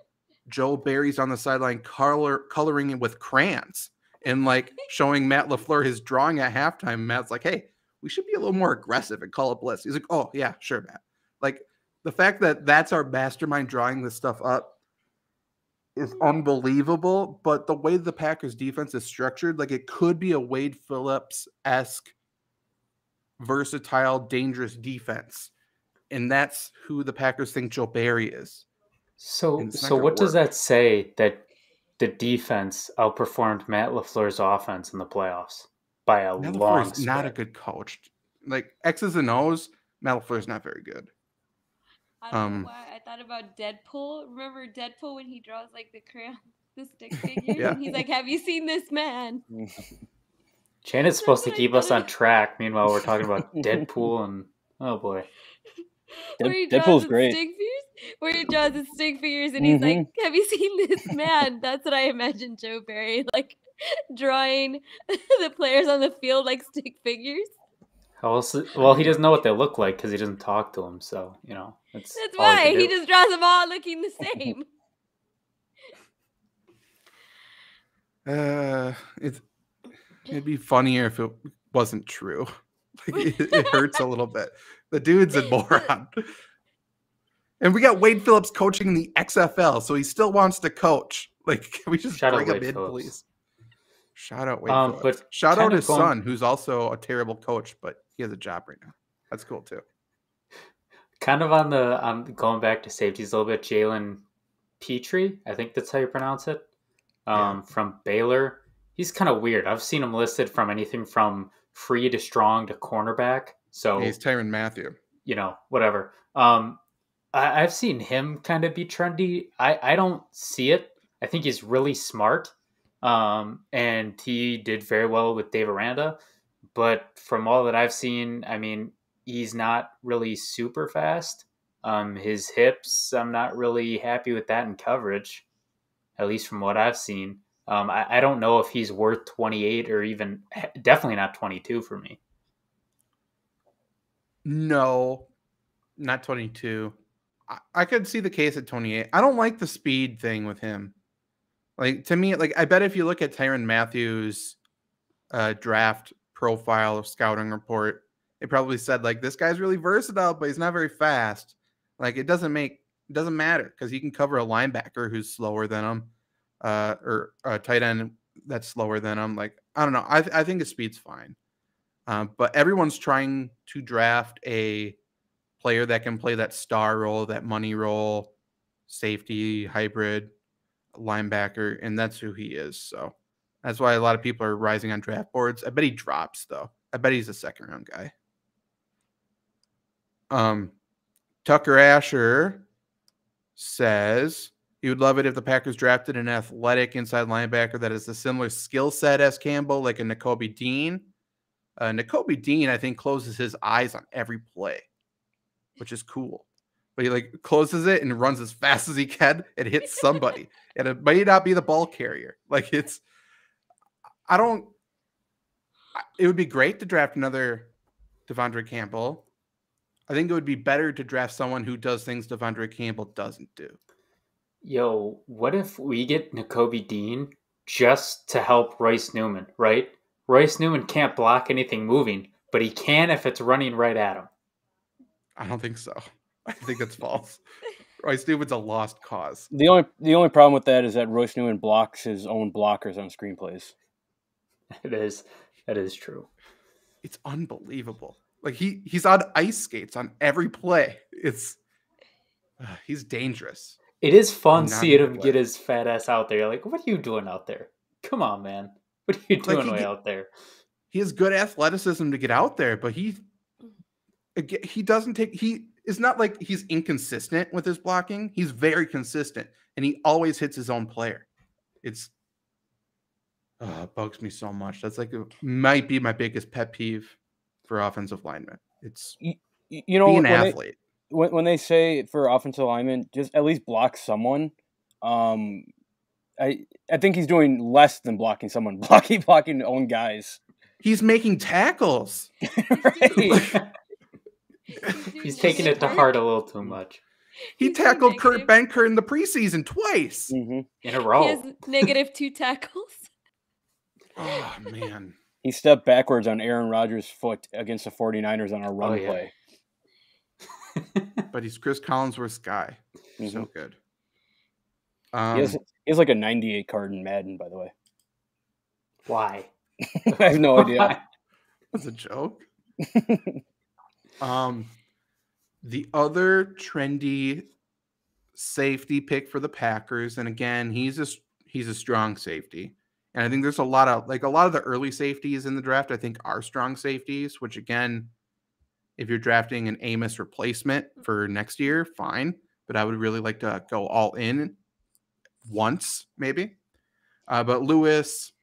Joe Barry's on the sideline coloring it with crayons and like showing Matt LaFleur his drawing at halftime. Matt's like, hey, we should be a little more aggressive and call it blitz. He's like, oh, yeah, sure, Matt. Like the fact that that's our mastermind drawing this stuff up is unbelievable. But the way the Packers defense is structured, like it could be a Wade Phillips-esque versatile, dangerous defense. And that's who the Packers think Joe Barry is. So what does that say that the defense outperformed Matt LaFleur's offense in the playoffs by a Matt long LaFleur's not a good coach. Like X's and O's, Matt LaFleur's not very good. I don't know why I thought about Deadpool. Remember Deadpool when he draws like the stick figure? Yeah. And he's like, have you seen this man? Janet's supposed to keep us on track. Meanwhile, we're talking about Deadpool and oh boy. Deadpool's great. Where he draws the stick figures and he's like, have you seen this man? That's what I imagine Joe Barry like drawing the players on the field like stick figures. Well, he doesn't know what they look like because he doesn't talk to them. So, that's why he just draws them all looking the same. It'd be funnier if it wasn't true. Like it hurts a little bit. The dude's a moron. And we got Wade Phillips coaching the XFL, so he still wants to coach. Like, can we just bring him in, please? Shout out Wade Phillips. But shout out his son, who's also a terrible coach, but he has a job right now. That's cool too. Kind of on going back to safeties a little bit, Jalen Petrie, I think that's how you pronounce it, from Baylor. He's kind of weird. I've seen him listed from anything from free to strong to cornerback. So he's Tyrann Mathieu. Whatever. I've seen him kind of be trendy. I don't see it. I think he's really smart. And he did very well with Dave Aranda. But from all that I've seen, I mean, he's not really super fast. His hips, I'm not really happy with that in coverage, at least from what I've seen. I don't know if he's worth 28 or even definitely not 22 for me. No, not 22. I could see the case at 28. I don't like the speed thing with him. Like, to me, like, I bet if you look at Tyrann Mathieu's draft profile or scouting report, they probably said, like, this guy's really versatile, but he's not very fast. Like, it doesn't matter because he can cover a linebacker who's slower than him, or a tight end that's slower than him. Like, I don't know. I think his speed's fine. But everyone's trying to draft a player that can play that star role, that money role, safety, hybrid, linebacker, and that's who he is. So that's why a lot of people are rising on draft boards. I bet he drops, though. I bet he's a second-round guy. Tucker Asher says he would love it if the Packers drafted an athletic inside linebacker that has a similar skill set as Campbell, like a Nakobe Dean. Nakobe Dean, I think, closes his eyes on every play, which is cool. But he like closes it and runs as fast as he can and hits somebody. And it may not be the ball carrier. Like it would be great to draft another Devondre Campbell. I think it would be better to draft someone who does things Devondre Campbell doesn't do. Yo, what if we get Nakobe Dean just to help Royce Newman, right? Royce Newman can't block anything moving, but he can if it's running right at him. I don't think so. I think that's false. Royce Newman's a lost cause. The only problem with that is that Royce Newman blocks his own blockers on screenplays. That is true. It's unbelievable. Like he's on ice skates on every play. He's dangerous. It is fun seeing him get his fat ass out there. Like, what are you doing out there? Come on, man. What are you doing out there? He has good athleticism to get out there, but he doesn't take. He is not like he's inconsistent with his blocking. He's very consistent, and he always hits his own player. It bugs me so much. That's might be my biggest pet peeve for offensive linemen. It's being an athlete. When they say for offensive linemen, just at least block someone. I think he's doing less than blocking someone. Blocking own guys. He's making tackles. Right. He's taking it to heart a little too much. He tackled Kurt Benker in the preseason twice in a row. He has -2 tackles. Oh, man. He stepped backwards on Aaron Rodgers' foot against the 49ers on a run play. But he's Chris Collinsworth's guy. So good. He has like a 98 card in Madden, by the way. Why? I have no idea. That's a joke. The other trendy safety pick for the Packers, and again, he's a strong safety. And I think there's a lot of the early safeties in the draft, I think are strong safeties, which again, if you're drafting an Amos replacement for next year, fine. But I would really like to go all in once, maybe. But Lewis,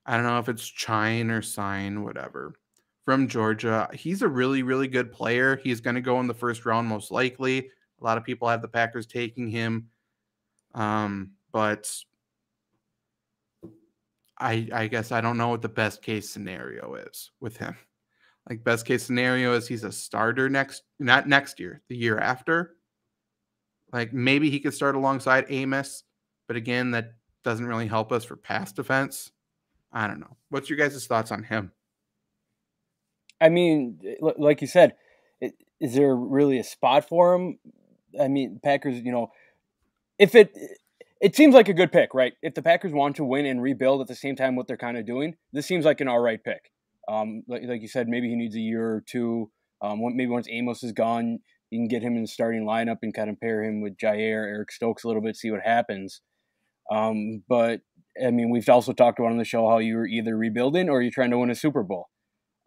I don't know if it's Chine or Sign, whatever, from Georgia. He's a really, really good player. He's going to go in the first round, most likely. A lot of people have the Packers taking him. But I guess I don't know what the best case scenario is with him. Like, best case scenario is he's a starter not next year, the year after. Like, maybe he could start alongside Amos, but again, that doesn't really help us for pass defense. I don't know. What's your guys' thoughts on him? I mean, like you said, is there really a spot for him? I mean, Packers, if it seems like a good pick, right? If the Packers want to win and rebuild at the same time what they're kind of doing, this seems like an all right pick. Like you said, maybe he needs a year or two. Maybe once Amos is gone, you can get him in the starting lineup and kind of pair him with Jair, Eric Stokes a little bit, see what happens. But, I mean, we've also talked about on the show how you're either rebuilding or you're trying to win a Super Bowl.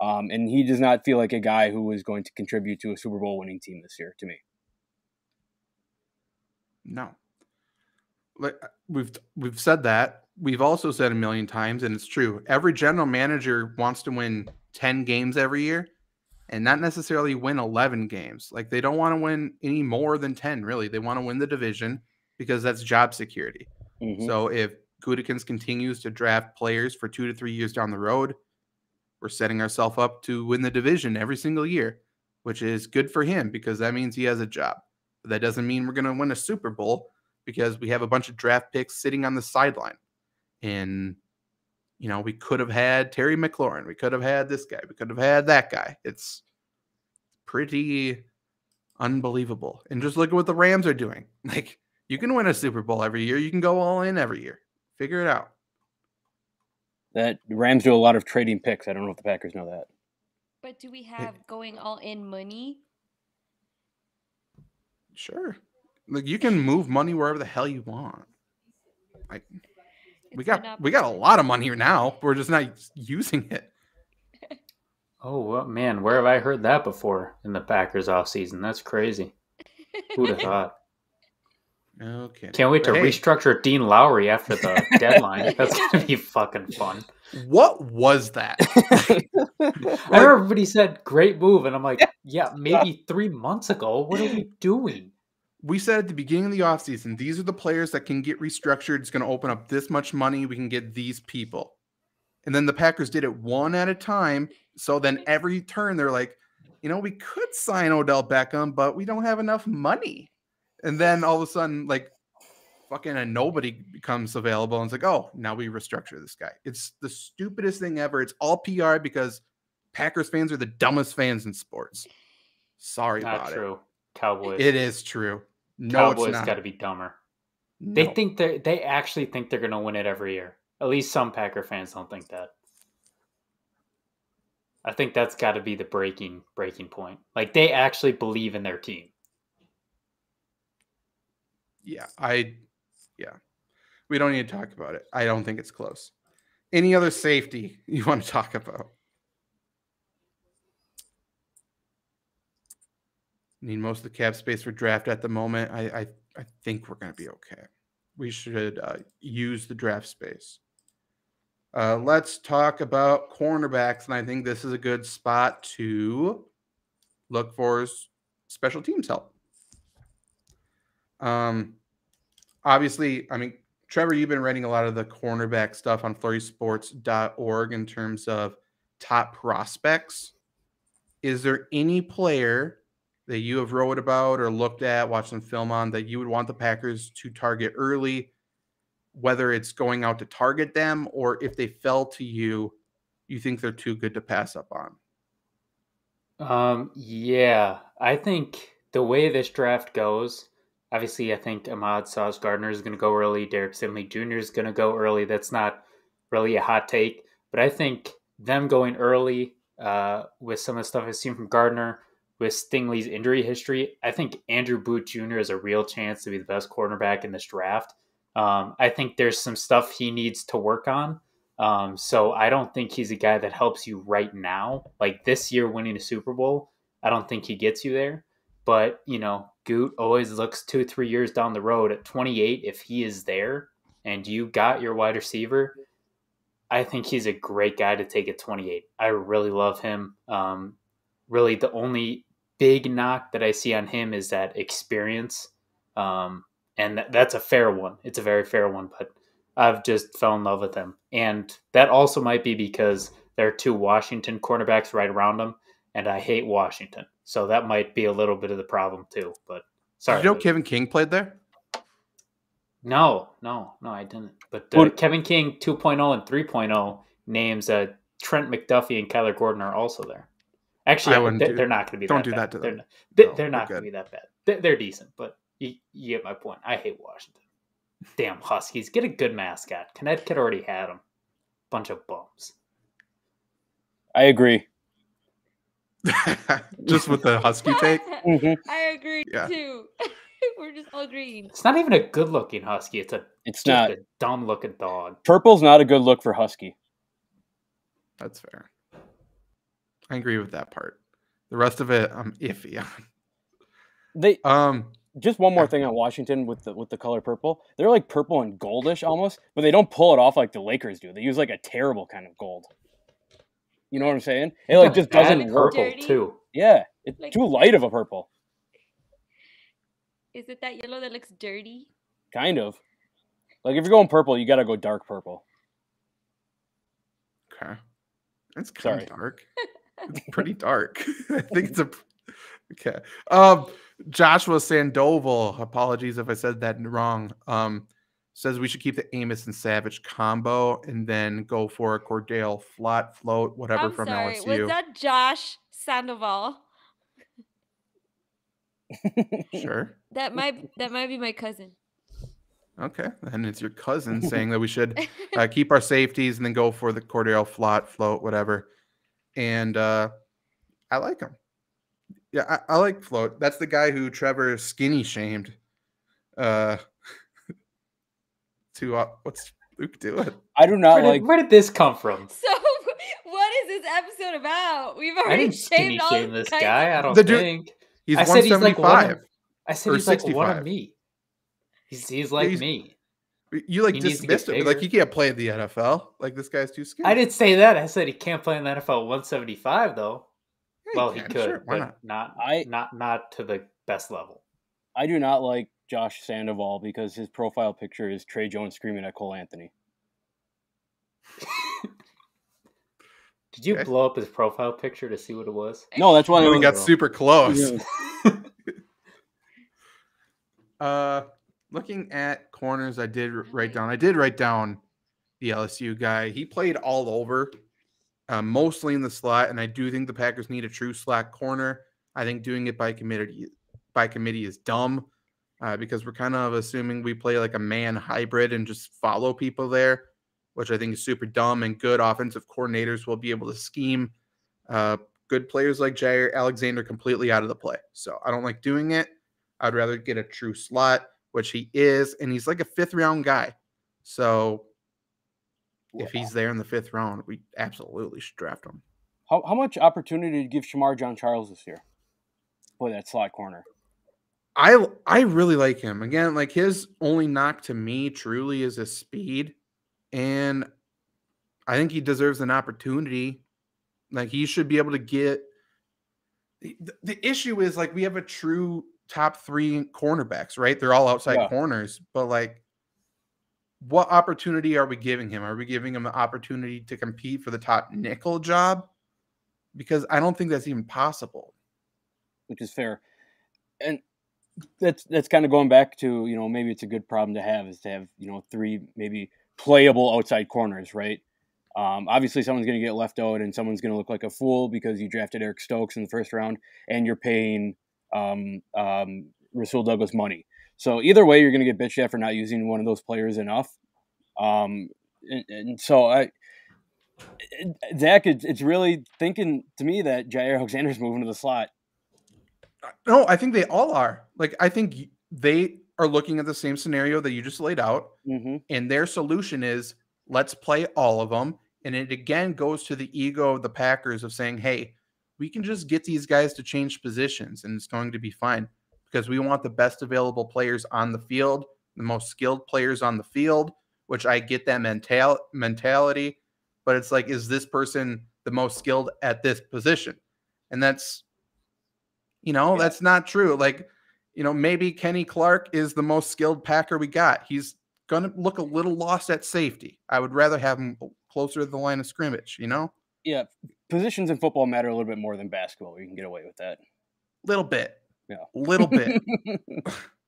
And he does not feel like a guy who is going to contribute to a Super Bowl winning team this year, to me. No. Like, we've said that. We've also said a million times, and it's true. Every general manager wants to win 10 games every year and not necessarily win 11 games. Like, they don't want to win any more than 10, really. They want to win the division because that's job security. Mm-hmm. So if Gutekunst continues to draft players for 2 to 3 years down the road, we're setting ourselves up to win the division every single year, which is good for him because that means he has a job. But that doesn't mean we're going to win a Super Bowl because we have a bunch of draft picks sitting on the sideline. And, we could have had Terry McLaurin. We could have had this guy. We could have had that guy. It's pretty unbelievable. And just look at what the Rams are doing. Like, you can win a Super Bowl every year. You can go all in every year. Figure it out. That Rams do a lot of trading picks. I don't know if the Packers know that. But do we have going all in money? Sure. Like, you can move money wherever the hell you want. Like, we got a lot of money here now. We're just not using it. Oh, well, man, where have I heard that before in the Packers offseason? That's crazy. Who'd have thought? Okay. Can't wait to restructure Dean Lowry after the deadline. That's going to be fucking fun. What was that? I remember everybody said, great move. And I'm like, yeah, maybe 3 months ago. What are we doing? We said at the beginning of the offseason, these are the players that can get restructured. It's going to open up this much money. We can get these people. And then the Packers did it one at a time. So then every turn, they're like, we could sign Odell Beckham, but we don't have enough money. And then all of a sudden, like, fucking a nobody becomes available. And it's like, oh, now we restructure this guy. It's the stupidest thing ever. It's all PR because Packers fans are the dumbest fans in sports. Sorry Not about true. Cowboys. It is true. No, Cowboys it's not. got to be dumber. No. They actually think they're going to win it every year. At least some Packer fans don't think that. I think that's got to be the breaking point. Like, they actually believe in their team. Yeah. We don't need to talk about it. I don't think it's close. Any other safety you want to talk about? Need most of the cap space for draft at the moment. I think we're going to be okay. We should use the draft space. Let's talk about cornerbacks, and I think this is a good spot to look for special teams help. Obviously, I mean, Trevor, you've been writing a lot of the cornerback stuff on flurrysports.org in terms of top prospects. Is there any player that you have wrote about or looked at, watched some film on, that you would want the Packers to target early, whether it's going out to target them or if they fell to you, you think they're too good to pass up on? Yeah, I think the way this draft goes, obviously I think Ahmad Sauce Gardner is going to go early. Derek Stingley Jr. is going to go early. That's not really a hot take, but I think them going early with some of the stuff I've seen from Gardner, with Stingley's injury history, I think Andrew Booth Jr. has a real chance to be the best cornerback in this draft. I think there's some stuff he needs to work on. So I don't think he's a guy that helps you right now. Like this year winning a Super Bowl, I don't think he gets you there. But, you know, Goot always looks 2-3 years down the road at 28. If he is there and you got your wide receiver, I think he's a great guy to take at 28. I really love him. Really the only big knock that I see on him is that experience. And that's a fair one. It's a very fair one, but I've just fell in love with him. And that also might be because there are 2 Washington cornerbacks right around him, and I hate Washington. So that might be a little bit of the problem too. But sorry. Did you know Kevin King played there? No, I didn't. But Kevin King 2.0 and 3.0 names Trent McDuffie and Kyler Gordon are also there. Actually, they're not going to be that bad. Don't do that to them. They're not going to be that bad. They're decent, but you get my point. I hate Washington. Damn Huskies. Get a good mascot. Connecticut already had them. Bunch of bums. I agree. Just with the Husky take? Mm-hmm. I agree too. We're just all agreeing. It's not even a good-looking Husky. It's not a dumb-looking dog. Purple's not a good look for Husky. That's fair. I agree with that part. The rest of it, I'm iffy on. Just one more thing on Washington with the color purple. They're like purple and goldish almost, but they don't pull it off like the Lakers do. They use like a terrible kind of gold. You know what I'm saying? It like just doesn't work. Purple too. Yeah, it's like, too light of a purple. Is it that yellow that looks dirty? Kind of. Like if you're going purple, you got to go dark purple. Okay, that's kind of dark. It's pretty dark. I think it's okay. Joshua Sandoval, apologies if I said that wrong. Says we should keep the Amos and Savage combo and then go for a Cordell float, whatever from LSU. Was that Josh Sandoval? Sure. That might be my cousin. Okay, and it's your cousin saying that we should keep our safeties and then go for the Cordell float, whatever. And I like him. Yeah, I like Float. That's the guy who Trevor skinny shamed. What's Luke doing? I do not Where did this come from? So, what is this episode about? We've already I didn't skinny shame this guy. I don't think he's 175. I said he's like one of me. He's like me. You like dismissed him. Like he can't play in the NFL. Like this guy's too skinny. I didn't say that. I said he can't play in the NFL 175 though. Yeah, well, he could, sure. but not to the best level. I do not like Josh Sandoval because his profile picture is Trey Jones screaming at Cole Anthony. Did you blow up his profile picture to see what it was? No, that's why we got super close. Yeah. Looking at corners, I did write down the LSU guy. He played all over, mostly in the slot, and I do think the Packers need a true slot corner. I think doing it by committee is dumb because we're kind of assuming we play like a man hybrid and just follow people there, which I think is super dumb. And good offensive coordinators will be able to scheme good players like Jair Alexander completely out of the play. So I don't like doing it. I'd rather get a true slot, which he is, and he's like a 5th round guy. So if he's there in the 5th round, we absolutely should draft him. How much opportunity did you give Shamar John-Charles this year? Play that slot corner. I really like him. Again, like his only knock to me truly is his speed. And I think he deserves an opportunity. Like he should be able to get the issue is like we have a true top 3 cornerbacks, right? They're all outside corners, but like what opportunity are we giving him? Are we giving him an opportunity to compete for the top nickel job? Because I don't think that's even possible. Which is fair. And that's kind of going back to, maybe it's a good problem to have is to have, 3 maybe playable outside corners, right? Obviously someone's going to get left out and someone's going to look like a fool because you drafted Eric Stokes in the 1st round and you're paying Rasul Douglas money. So either way, you're going to get bitched at for not using one of those players enough. So Zach, it's really thinking to me that Jair Alexander's moving to the slot. No, I think they all are. Like, I think they are looking at the same scenario that you just laid out, and their solution is let's play all of them. And it again goes to the ego of the Packers of saying, hey, we can just get these guys to change positions and it's going to be fine because we want the best available players on the field, the most skilled players on the field, which I get that mentality. But it's like, is this person the most skilled at this position? And that's, that's not true. Like, maybe Kenny Clark is the most skilled Packer we got. He's going to look a little lost at safety. I would rather have him closer to the line of scrimmage, Yeah. Positions in football matter a little bit more than basketball. You can get away with that. Little bit. Yeah. Little bit.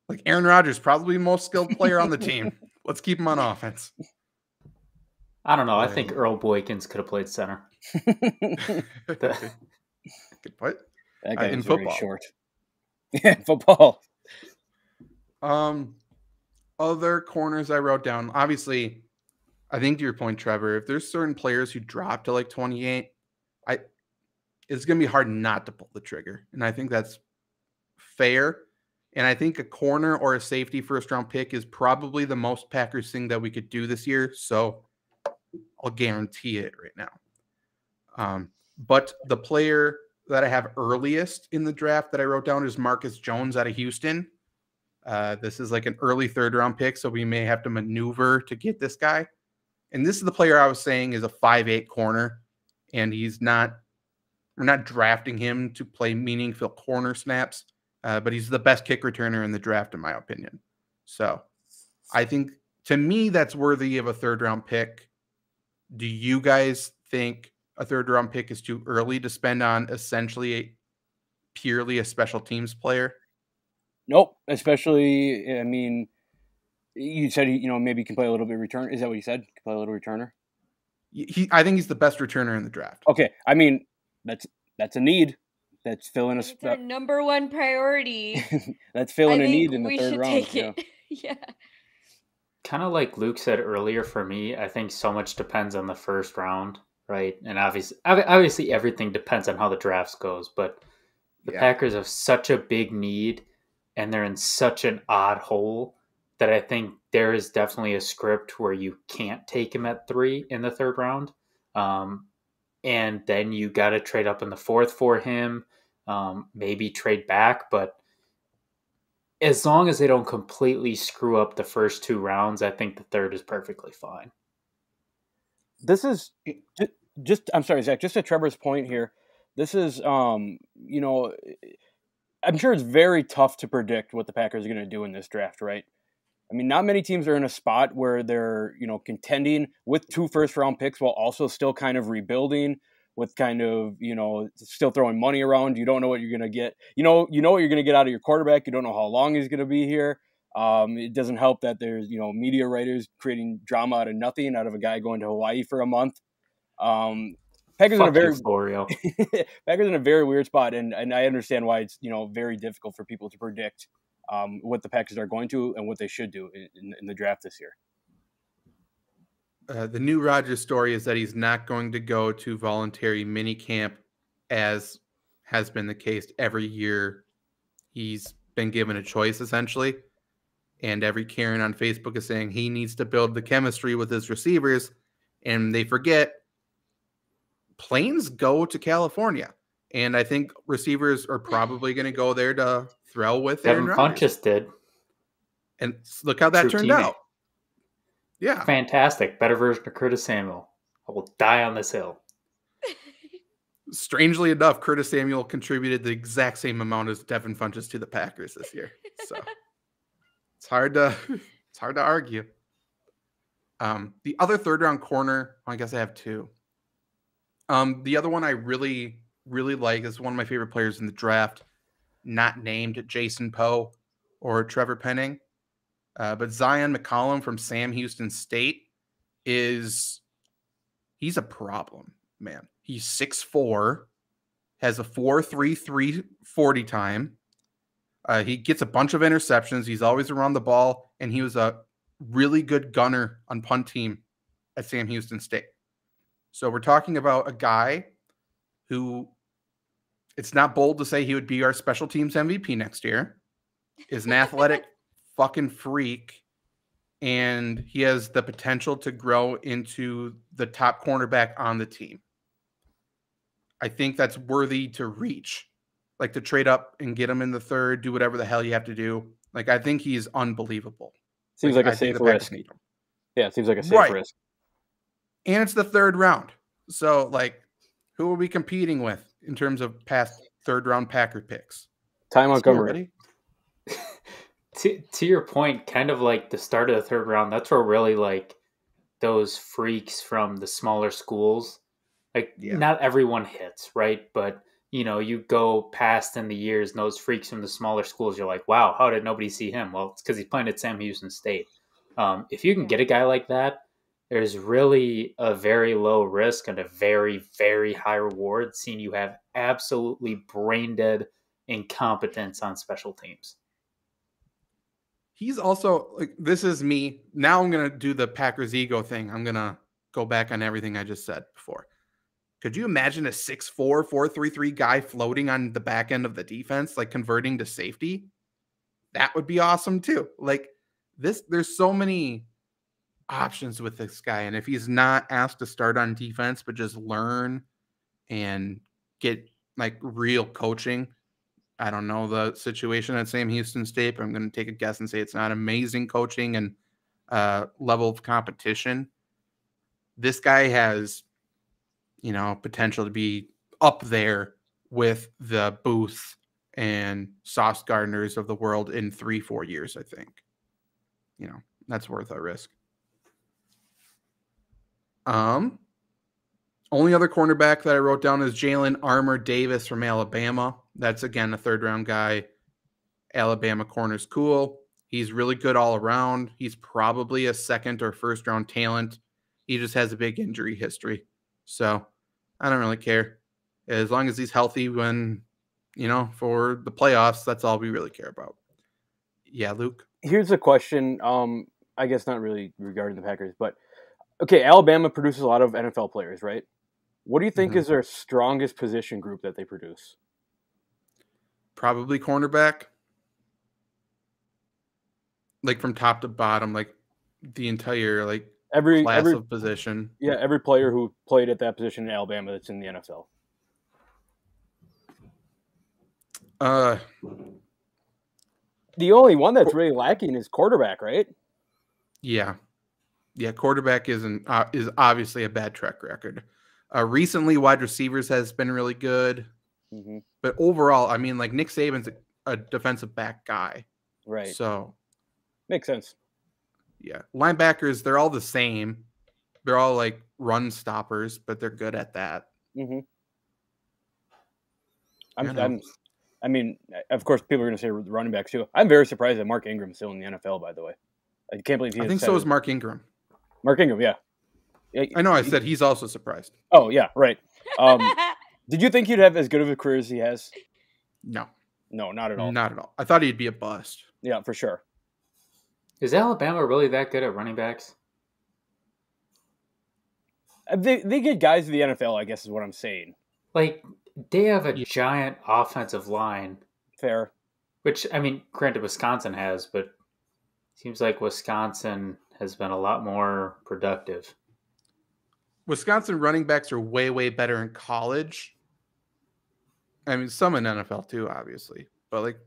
Like Aaron Rodgers, probably the most skilled player on the team. Let's keep him on offense. I don't know. I think Earl Boykins could have played center. Good point. That guy in was football. Very short. Yeah, football. Other corners I wrote down. Obviously, I think to your point, Trevor, if there's certain players who drop to like 28, it's going to be hard not to pull the trigger. And I think that's fair. And I think a corner or a safety 1st round pick is probably the most Packers thing that we could do this year. So I'll guarantee it right now. But the player that I have earliest in the draft that I wrote down is Marcus Jones out of Houston. This is like an early 3rd round pick, so we may have to maneuver to get this guy. And this is the player I was saying is a 5'8" corner, and we're not drafting him to play meaningful corner snaps, but he's the best kick returner in the draft, in my opinion. So I think, to me, that's worthy of a 3rd round pick. Do you guys think a 3rd round pick is too early to spend on essentially purely a special teams player? Nope. Especially, I mean, you said, maybe he can play a little bit of return. Is that what you said? Can play a little returner? I think he's the best returner in the draft. Okay. I mean, that's a need. That's filling it's our number 1 priority. That's filling a need in the 3rd round. We should take it. Yeah. Kind of like Luke said earlier, for me, I think so much depends on the 1st round, right? And obviously everything depends on how the drafts goes, but the Packers have such a big need and they're in such an odd hole that I think there is definitely a script where you can't take him at 3 in the 3rd round. And then you got to trade up in the 4th for him, maybe trade back. But as long as they don't completely screw up the first 2 rounds, I think the 3rd is perfectly fine. This is just I'm sorry, Zach, just to Trevor's point here. This is, I'm sure it's very tough to predict what the Packers are going to do in this draft, right? I mean, not many teams are in a spot where they're, contending with 2 first-round picks while also still kind of rebuilding with kind of, still throwing money around. You don't know what you're going to get. You know what you're going to get out of your quarterback. You don't know how long he's going to be here. It doesn't help that there's, media writers creating drama out of nothing, out of a guy going to Hawaii for a month. Packers in a very Packers in a very weird spot, and I understand why it's very difficult for people to predict what the Packers are going to and what they should do in the draft this year. The new Rodgers story is that he's not going to go to voluntary minicamp, as has been the case every year. He's been given a choice, essentially. And every Karen on Facebook is saying he needs to build the chemistry with his receivers. And they forget planes go to California. And I think receivers are probably going to go there to throw with Aaron Rodgers. Funchess did. And look how that turned out. Yeah. Fantastic. Better version of Curtis Samuel. I will die on this hill. Strangely enough, Curtis Samuel contributed the exact same amount as Devin Funchess to the Packers this year. So it's hard to argue. The other third-round corner, I guess I have two. The other one I really, really like is one of my favorite players in the draft, not named Jason Poe or Trevor Penning. But Zion McCollum from Sam Houston State he's a problem, man. He's 6'4", has a 4.33 40 time. He gets a bunch of interceptions. He's always around the ball, and he was a really good gunner on punt team at Sam Houston State. So we're talking about a guy who, it's not bold to say he would be our special teams MVP next year, is an athletic fucking freak, and he has the potential to grow into the top cornerback on the team. I think that's worthy to reach, like to trade up and get him in the third, do whatever the hell you have to do. Like, I think he's unbelievable. Seems like a safe risk. Yeah, it seems like a safe risk. And it's the third round. So, like, who are we competing with in terms of past third-round Packer picks? Ty Montgomery. To your point, kind of like the start of the third round, that's where really like those freaks from the smaller schools, not everyone hits, right? But, you go past in the years and those freaks from the smaller schools, you're like, wow, how did nobody see him? Well, it's because he's playing at Sam Houston State. If you can get a guy like that, there's really a very low risk and a very, very high reward, seeing you have absolutely brain-dead incompetence on special teams. He's also, like, this is me. Now I'm going to do the Packers ego thing. I'm going to go back on everything I just said before. Could you imagine a 6'4", 4.33 guy floating on the back end of the defense, like converting to safety? That would be awesome too. Like there's so many options with this guy. And if he's not asked to start on defense, but just learn and get like real coaching, I don't know the situation at Sam Houston State, but I'm going to take a guess and say it's not amazing coaching and level of competition. This guy has, potential to be up there with the Booth and Sauce Gardners of the world in 3-4 years, I think. That's worth a risk. Only other cornerback that I wrote down is Jalen Armour Davis from Alabama. That's, again, a third-round guy. Alabama corner's cool. He's really good all around. He's probably a second or first-round talent. He just has a big injury history. So I don't really care. As long as he's healthy when, for the playoffs, that's all we really care about. Yeah, Luke? Here's a question. I guess not really regarding the Packers, but, okay, Alabama produces a lot of NFL players, right? What do you think is their strongest position group that they produce? Probably cornerback. Like from top to bottom, like the entire every class of position. Yeah, every player who played at that position in Alabama that's in the NFL. The only one that's really lacking is quarterback, right? Yeah. Quarterback is obviously a bad track record. Recently, wide receivers has been really good. Mm-hmm. But overall, I mean, Nick Saban's a defensive back guy. Right. So. Makes sense. Yeah. Linebackers, they're all the same. They're all run stoppers, but they're good at that. Mm-hmm. I mean, of course, people are going to say running backs too. I'm very surprised that Mark Ingram's still in the NFL, by the way. I can't believe I think so is Mark Ingram. Mark Ingram, yeah. I know I said he's also surprised. Oh, yeah, right. Did you think he'd have as good of a career as he has? No, not at all. Not at all. I thought he'd be a bust. Yeah, for sure. Is Alabama really that good at running backs? They get guys to the NFL, I guess is what I'm saying. Like, they have a giant offensive line. Fair. Which, I mean, granted, Wisconsin has, but it seems like Wisconsin has been a lot more productive. Wisconsin running backs are way, way better in college. I mean, some in NFL too, obviously. But, like,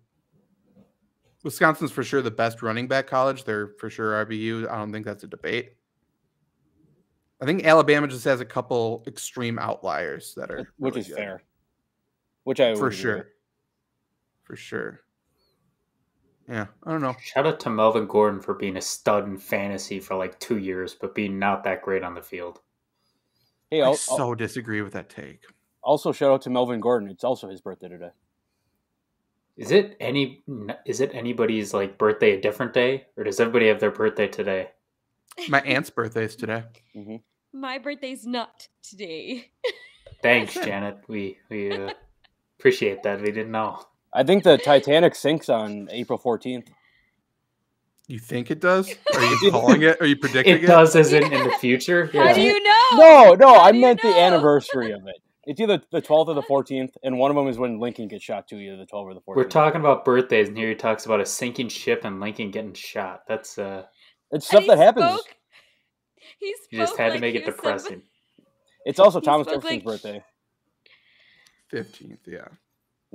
Wisconsin's for sure the best running back college. They're for sure RBU. I don't think that's a debate. I think Alabama just has a couple extreme outliers that are which really is good. fair. Which I for would sure. agree. For sure. Yeah, I don't know. Shout out to Melvin Gordon for being a stud in fantasy for like 2 years, but being not that great on the field. Hey, I so disagree with that take. Also, shout out to Melvin Gordon. It's also his birthday today. Is it anybody's like birthday a different day, or does everybody have their birthday today? My aunt's birthday is today. Mm-hmm. My birthday's not today. Thanks, Janet. We appreciate that. We didn't know. I think the Titanic sinks on April 14th. You think it does? Are you calling it? Are you predicting it? It does, as in the future? How do you know? No, How I do you meant the know? anniversary of it. It's either the 12th or the 14th, and one of them is when Lincoln gets shot too, either the 12th or the 14th. We're talking about birthdays, and here he talks about a sinking ship and Lincoln getting shot. That's it's stuff that happens. You just had to make it depressing. It's also Thomas Jefferson's birthday. 15th, yeah.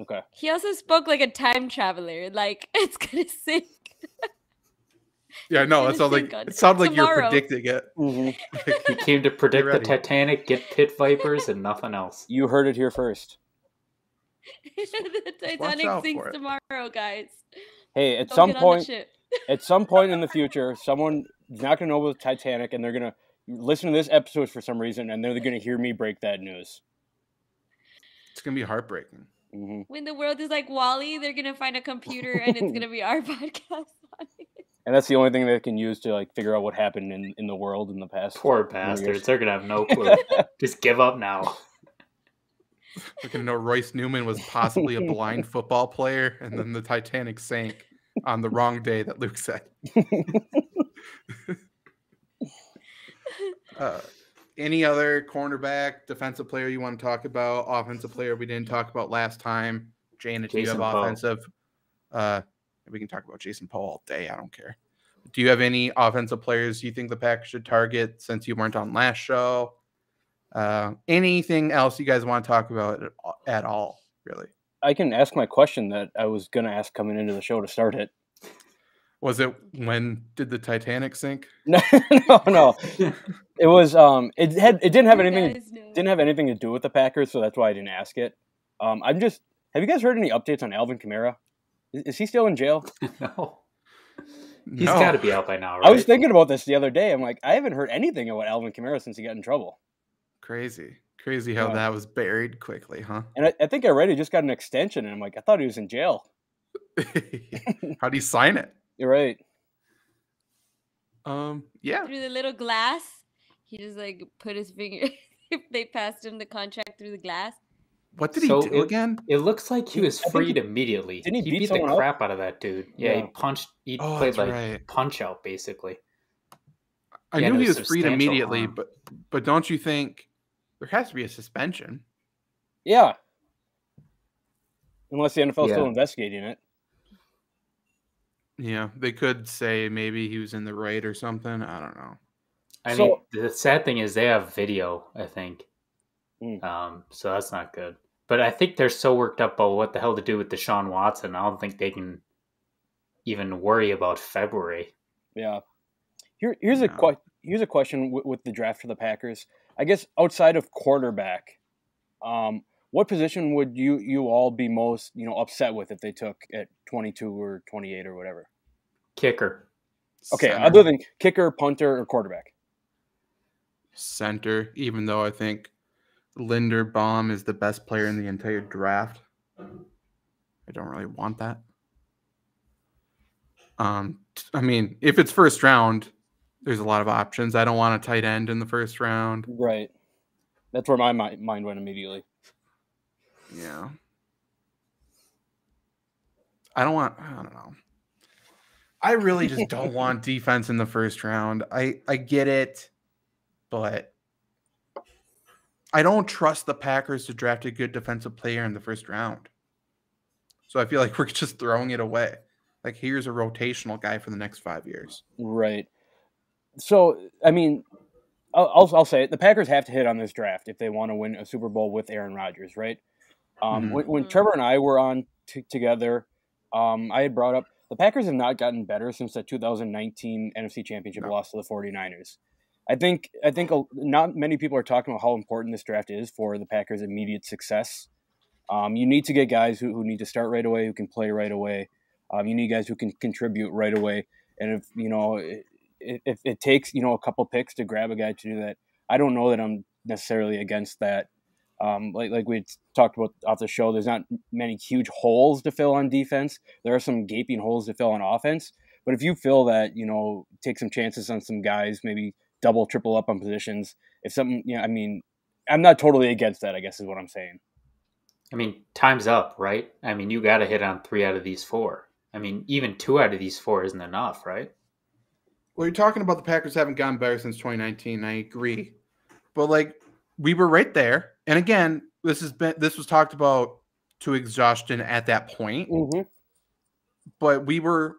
Okay. He also spoke like a time traveler. Like, it's gonna sink. Yeah, no, it sounded like you're predicting it. Mm-hmm. He came to predict the Titanic, get pit vipers, and nothing else. You heard it here first. The Titanic sinks tomorrow, guys. Hey, at some point in the future, someone is not going to know about the Titanic, and they're going to listen to this episode for some reason, and they're going to hear me break that news. It's going to be heartbreaking. Mm-hmm. When the world is like WALL-E, they're going to find a computer, and it's going to be our podcast on it. And that's the only thing they can use to like figure out what happened in the world in the past. Poor bastards. They're going to have no clue. Just give up now. We're going to know Royce Newman was possibly a blind football player, and then the Titanic sank on the wrong day that Luke said. Any other cornerback, defensive player you want to talk about? Offensive player we didn't talk about last time? Janet, do you have offensive? We can talk about Jason Poe all day. I don't care. Do you have any offensive players you think the Packers should target since you weren't on last show? Anything else you guys want to talk about at all, really? I can ask my question that I was going to ask coming into the show to start it. Was it when did the Titanic sink? No. It was it didn't have anything to do with the Packers, so that's why I didn't ask it. Have you guys heard any updates on Alvin Kamara? Is he still in jail? No. He's got to be out by now, right? I was thinking about this the other day. I'm like, I haven't heard anything about Alvin Kamara since he got in trouble. Crazy how that was buried quickly, huh? And I think I read he just got an extension, and I'm like, I thought he was in jail. How do you sign it? You're right. Yeah. Through the little glass, he just like put his finger. If they passed him the contract through the glass. What did he do again? It looks like he was freed immediately. Didn't he beat the crap out of that dude. Yeah, he played like punch out basically. I knew he was freed immediately, but don't you think there has to be a suspension? Yeah. Unless the NFL is still investigating it. Yeah, they could say maybe he was in the right or something. I don't know. I mean, the sad thing is they have video, I think. So that's not good. But I think they're so worked up about what the hell to do with Deshaun Watson. I don't think they can even worry about February. Yeah. Here's a question with the draft for the Packers. I guess outside of quarterback, what position would you all be most upset with if they took at 22 or 28 or whatever? Kicker. Okay, center. Other than kicker, punter, or quarterback. Center, even though I think Linderbaum is the best player in the entire draft. I don't really want that. I mean, if it's first round, there's a lot of options. I don't want a tight end in the first round. Right. That's where my mind went immediately. Yeah. I don't know. I really just don't want defense in the first round. I get it, but I don't trust the Packers to draft a good defensive player in the first round. So I feel like we're just throwing it away. Like, here's a rotational guy for the next 5 years. Right. So, I mean, I'll say it. The Packers have to hit on this draft if they want to win a Super Bowl with Aaron Rodgers, right? When Trevor and I were on together, I had brought up the Packers have not gotten better since the 2019 NFC Championship loss to the 49ers. I think not many people are talking about how important this draft is for the Packers' immediate success. You need to get guys who need to start right away, who can play right away. You need guys who can contribute right away. And if it takes a couple picks to grab a guy to do that, I don't know that I'm necessarily against that. Like we talked about off the show, there's not many huge holes to fill on defense. There are some gaping holes to fill on offense. But if you fill that, take some chances on some guys, maybe double, triple up on positions. If something, I mean, I'm not totally against that, I guess is what I'm saying. I mean, time's up, right? I mean, you got to hit on 3 out of these 4. I mean, even 2 out of these 4 isn't enough, right? Well, you're talking about the Packers haven't gotten better since 2019. I agree. But, like, we were right there. And again, this was talked about to exhaustion at that point. Mm-hmm. But we were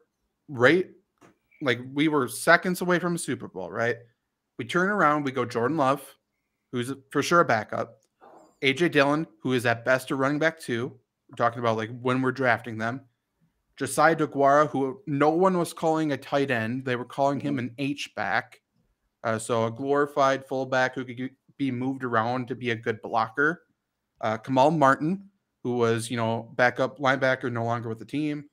right, like, we were seconds away from a Super Bowl, right? We turn around, we go Jordan Love, who's for sure a backup. A.J. Dillon, who is at best a running back too. We're talking about, like, when we're drafting them. Josiah DeGuara, who no one was calling a tight end. They were calling him an H-back. So a glorified fullback who could be moved around to be a good blocker. Kamal Martin, who was, backup linebacker, no longer with the team,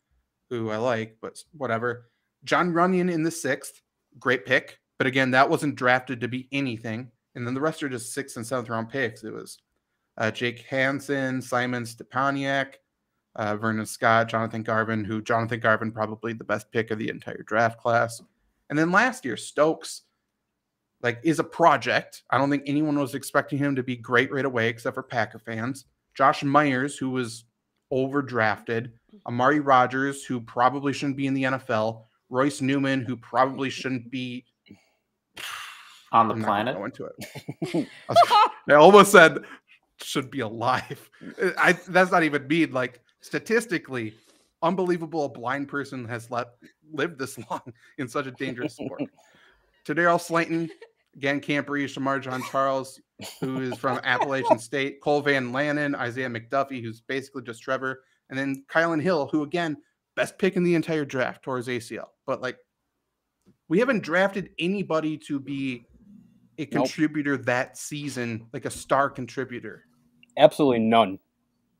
who I like, but whatever. John Runyon in the 6th. Great pick. But again, that wasn't drafted to be anything. And then the rest are just 6th and 7th round picks. It was Jake Hansen, Simon Stepaniak, Vernon Scott, Jonathan Garvin probably the best pick of the entire draft class. And then last year, Stokes, like, is a project. I don't think anyone was expecting him to be great right away, except for Packer fans. Josh Myers, who was overdrafted. Amari Rodgers, who probably shouldn't be in the NFL. Royce Newman, who probably shouldn't be on the planet. Go into it. I almost said should be alive. That's not even mean. Like, statistically, unbelievable a blind person has lived this long in such a dangerous sport. Tadarius Slayton, again, can't reach. Shamar John Charles, who is from Appalachian State. Cole Van Lannon, Isaiah McDuffie, who's basically just Trevor. And then Kylan Hill, who, again, best pick in the entire draft towards ACL. But, like, we haven't drafted anybody to be a contributor that season, like a star contributor. Absolutely none.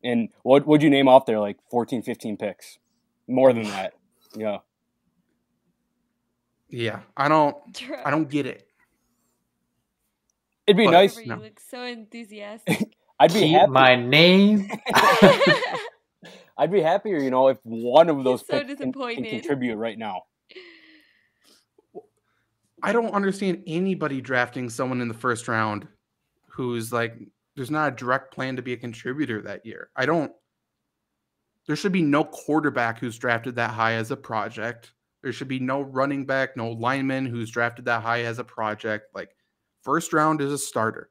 And what would you name off there? Like 14, 15 picks. More than that. Yeah. Yeah. I don't get it. It'd be nice. You look so enthusiastic. I'd be happy. My name. I'd be happier, if one of those so picks can contribute right now. I don't understand anybody drafting someone in the first round who's like, there's not a direct plan to be a contributor that year. There should be no quarterback who's drafted that high as a project. There should be no running back, no lineman who's drafted that high as a project. Like, first round is a starter.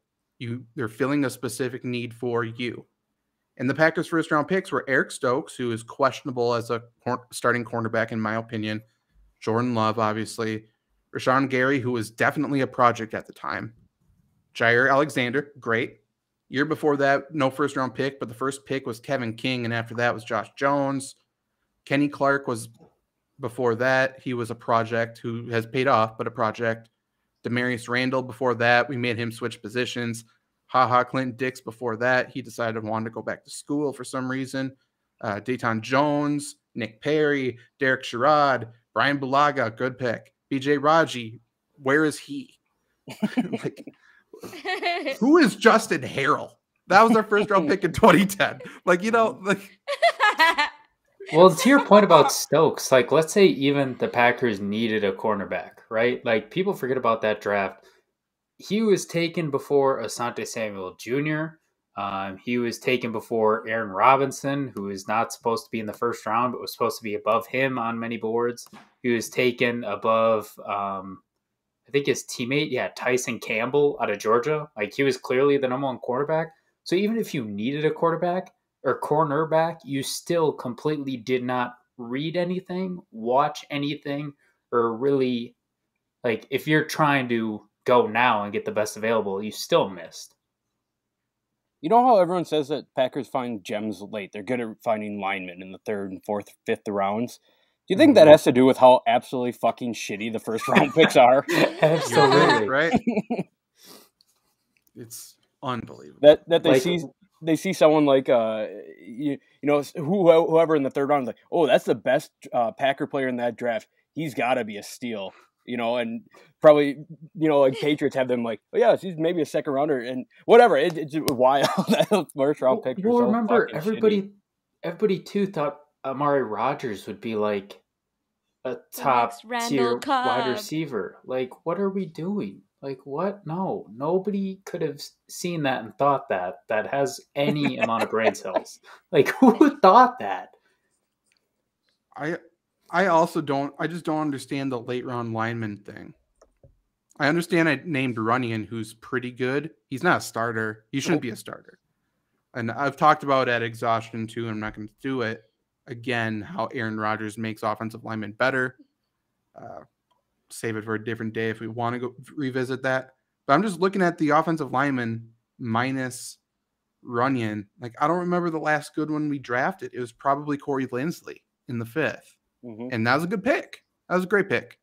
They're filling a specific need for you. And the Packers' first round picks were Eric Stokes, who is questionable as a starting cornerback, in my opinion. Jordan Love, obviously. Rashawn Gary, who was definitely a project at the time. Jair Alexander, great. Year before that, no first round pick, but the first pick was Kevin King, and after that was Josh Jones. Kenny Clark was before that. He was a project who has paid off, but a project. Demarius Randall before that. We made him switch positions. Clinton Dix before that. He decided he wanted to go back to school for some reason. Dayton Jones, Nick Perry, Derek Sherrod, Brian Bulaga, good pick. BJ Raji, where is he? Like, who is Justin Harrell? That was our first round pick in 2010. Like, Well, to your point about Stokes, like, let's say even the Packers needed a cornerback, right? Like, people forget about that draft. he was taken before Asante Samuel Jr. He was taken before Aaron Robinson, who is not supposed to be in the first round, but was supposed to be above him on many boards. He was taken above, I think his teammate, Tyson Campbell out of Georgia. Like, he was clearly the number one quarterback. So even if you needed a quarterback or cornerback, you still completely did not read anything, watch anything, or really, like, if you're trying to go now and get the best available, you still missed. You know how everyone says that Packers find gems late? They're good at finding linemen in the 3rd and 4th, 5th rounds. Do you think that has to do with how absolutely fucking shitty the first round picks are? Absolutely. Right? It's unbelievable. That they see someone like whoever in the 3rd round, like, oh, that's the best Packer player in that draft. He's got to be a steal, and probably like Patriots have them like, oh yeah, he's maybe a 2nd rounder and whatever. It's wild. That first round pick. Well, so remember everybody too thought Amari Rodgers would be like a top tier wide receiver. Like, what are we doing? Like, what? No, nobody could have seen that and thought that has any amount of brain cells. Like, who thought that? I just don't understand the late round lineman thing. I understand I named Runyon, who's pretty good. He's not a starter. He shouldn't be a starter. And I've talked about at exhaustion too, and I'm not going to do it again, how Aaron Rodgers makes offensive linemen better. Save it for a different day if we want to go revisit that. But I'm just looking at the offensive lineman minus Runyon. Like, I don't remember the last good one we drafted. It was probably Corey Linsley in the 5th. Mm-hmm. And that was a good pick. That was a great pick.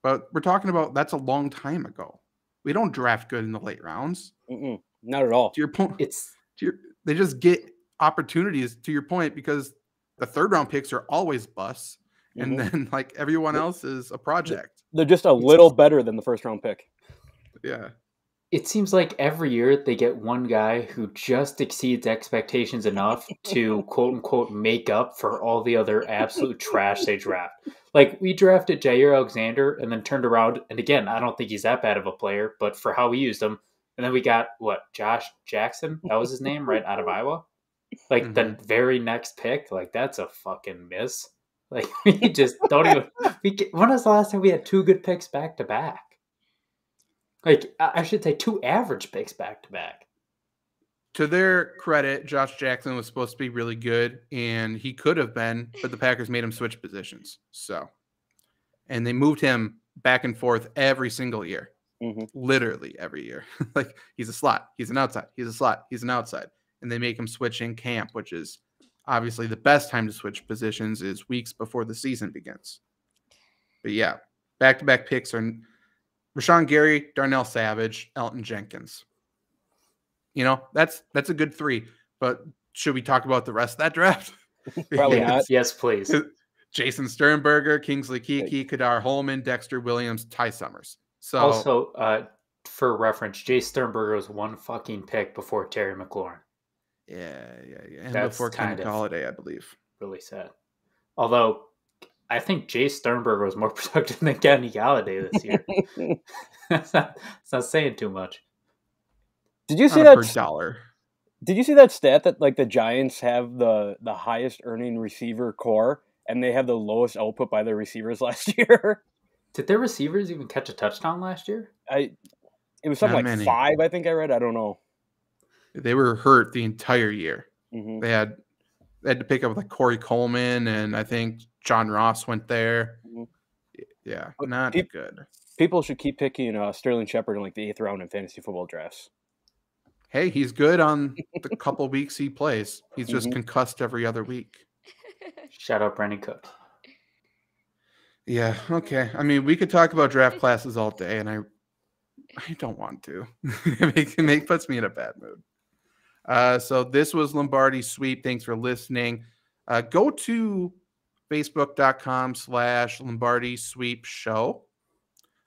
But we're talking about that's a long time ago. We don't draft good in the late rounds. Not at all. To your point, they just get opportunities, to your point, because the 3rd round picks are always busts. And then, like, everyone else is a project. They're just a little better than the 1st round pick. Yeah. It seems like every year they get one guy who just exceeds expectations enough to quote unquote make up for all the other absolute trash they draft. Like, we drafted Jair Alexander and then turned around, and again, I don't think he's that bad of a player, but for how we used him, and then we got Josh Jackson, that was his name, right out of Iowa. Like, the very next pick, like, that's a fucking miss. Like, we just don't even. When was the last time we had 2 good picks back to back? Like, I should say 2 average picks back to back. To their credit, Josh Jackson was supposed to be really good, and he could have been, but the Packers made him switch positions. And they moved him back and forth every single year, literally every year. Like, he's a slot, he's an outside, he's a slot, he's an outside, and they make him switch in camp, which is obviously the best time to switch positions is weeks before the season begins. But yeah, back-to-back picks are Rashawn Gary, Darnell Savage, Elton Jenkins. That's a good 3. But should we talk about the rest of that draft? Probably not. Yes, please. Jason Sternberger, Kingsley Keke, Kadar Holman, Dexter Williams, Ty Summers. So also, for reference, Jay Sternberger was 1 fucking pick before Terry McLaurin. Yeah. And that's before Kenny Golladay, I believe. Really sad. Although, I think Jay Sternberger was more productive than Kenny Golladay this year. It's not saying too much. Did you see that per dollar? Did you see that stat that, like, the Giants have the highest earning receiver core and they have the lowest output by their receivers last year? Did their receivers even catch a touchdown last year? It was something like 5, I think I read. I don't know. They were hurt the entire year. They had to pick up like Corey Coleman, and I think John Ross went there. Yeah, not good. People should keep picking Sterling Shepard in like the 8th round in fantasy football drafts. Hey, he's good on the couple weeks he plays. He's just concussed every other week. Shout out Brandon Cook. Yeah, okay. I mean, we could talk about draft classes all day, and I don't want to. It puts me in a bad mood. So this was Lombardi Sweep. Thanks for listening. Go to facebook.com/Lombardi Sweep Show.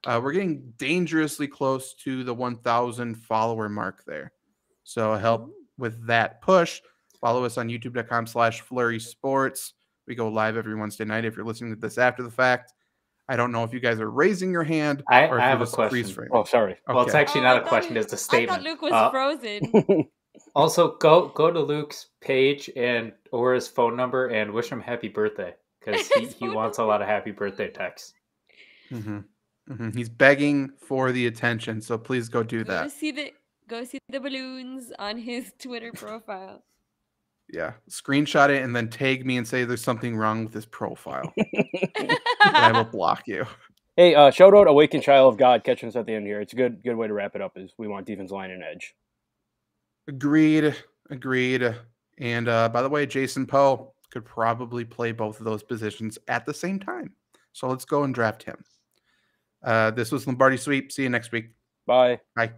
We're getting dangerously close to the 1,000 follower mark there. So help with that push. Follow us on youtube.com/Flurry Sports. We go live every Wednesday night if you're listening to this after the fact. I don't know if you guys are raising your hand I or if have you're a just question. freeze framing. Oh, sorry. Okay. Well, it's actually not a question; it's a I statement. thought Luke was frozen. Also, go to Luke's page or his phone number and wish him happy birthday because he wants a lot of happy birthday texts. He's begging for the attention, so please go do that. Go see the balloons on his Twitter profile. Yeah, screenshot it and then tag me and say there's something wrong with his profile. And I will block you. Hey, shout out Awakened Child of God catching us at the end here. It's a good way to wrap it up. Is we want defense line and edge. Agreed. And by the way, Jason Poe could probably play both of those positions at the same time. So let's go and draft him. This was Lombardi Sweep. See you next week. Bye. Bye.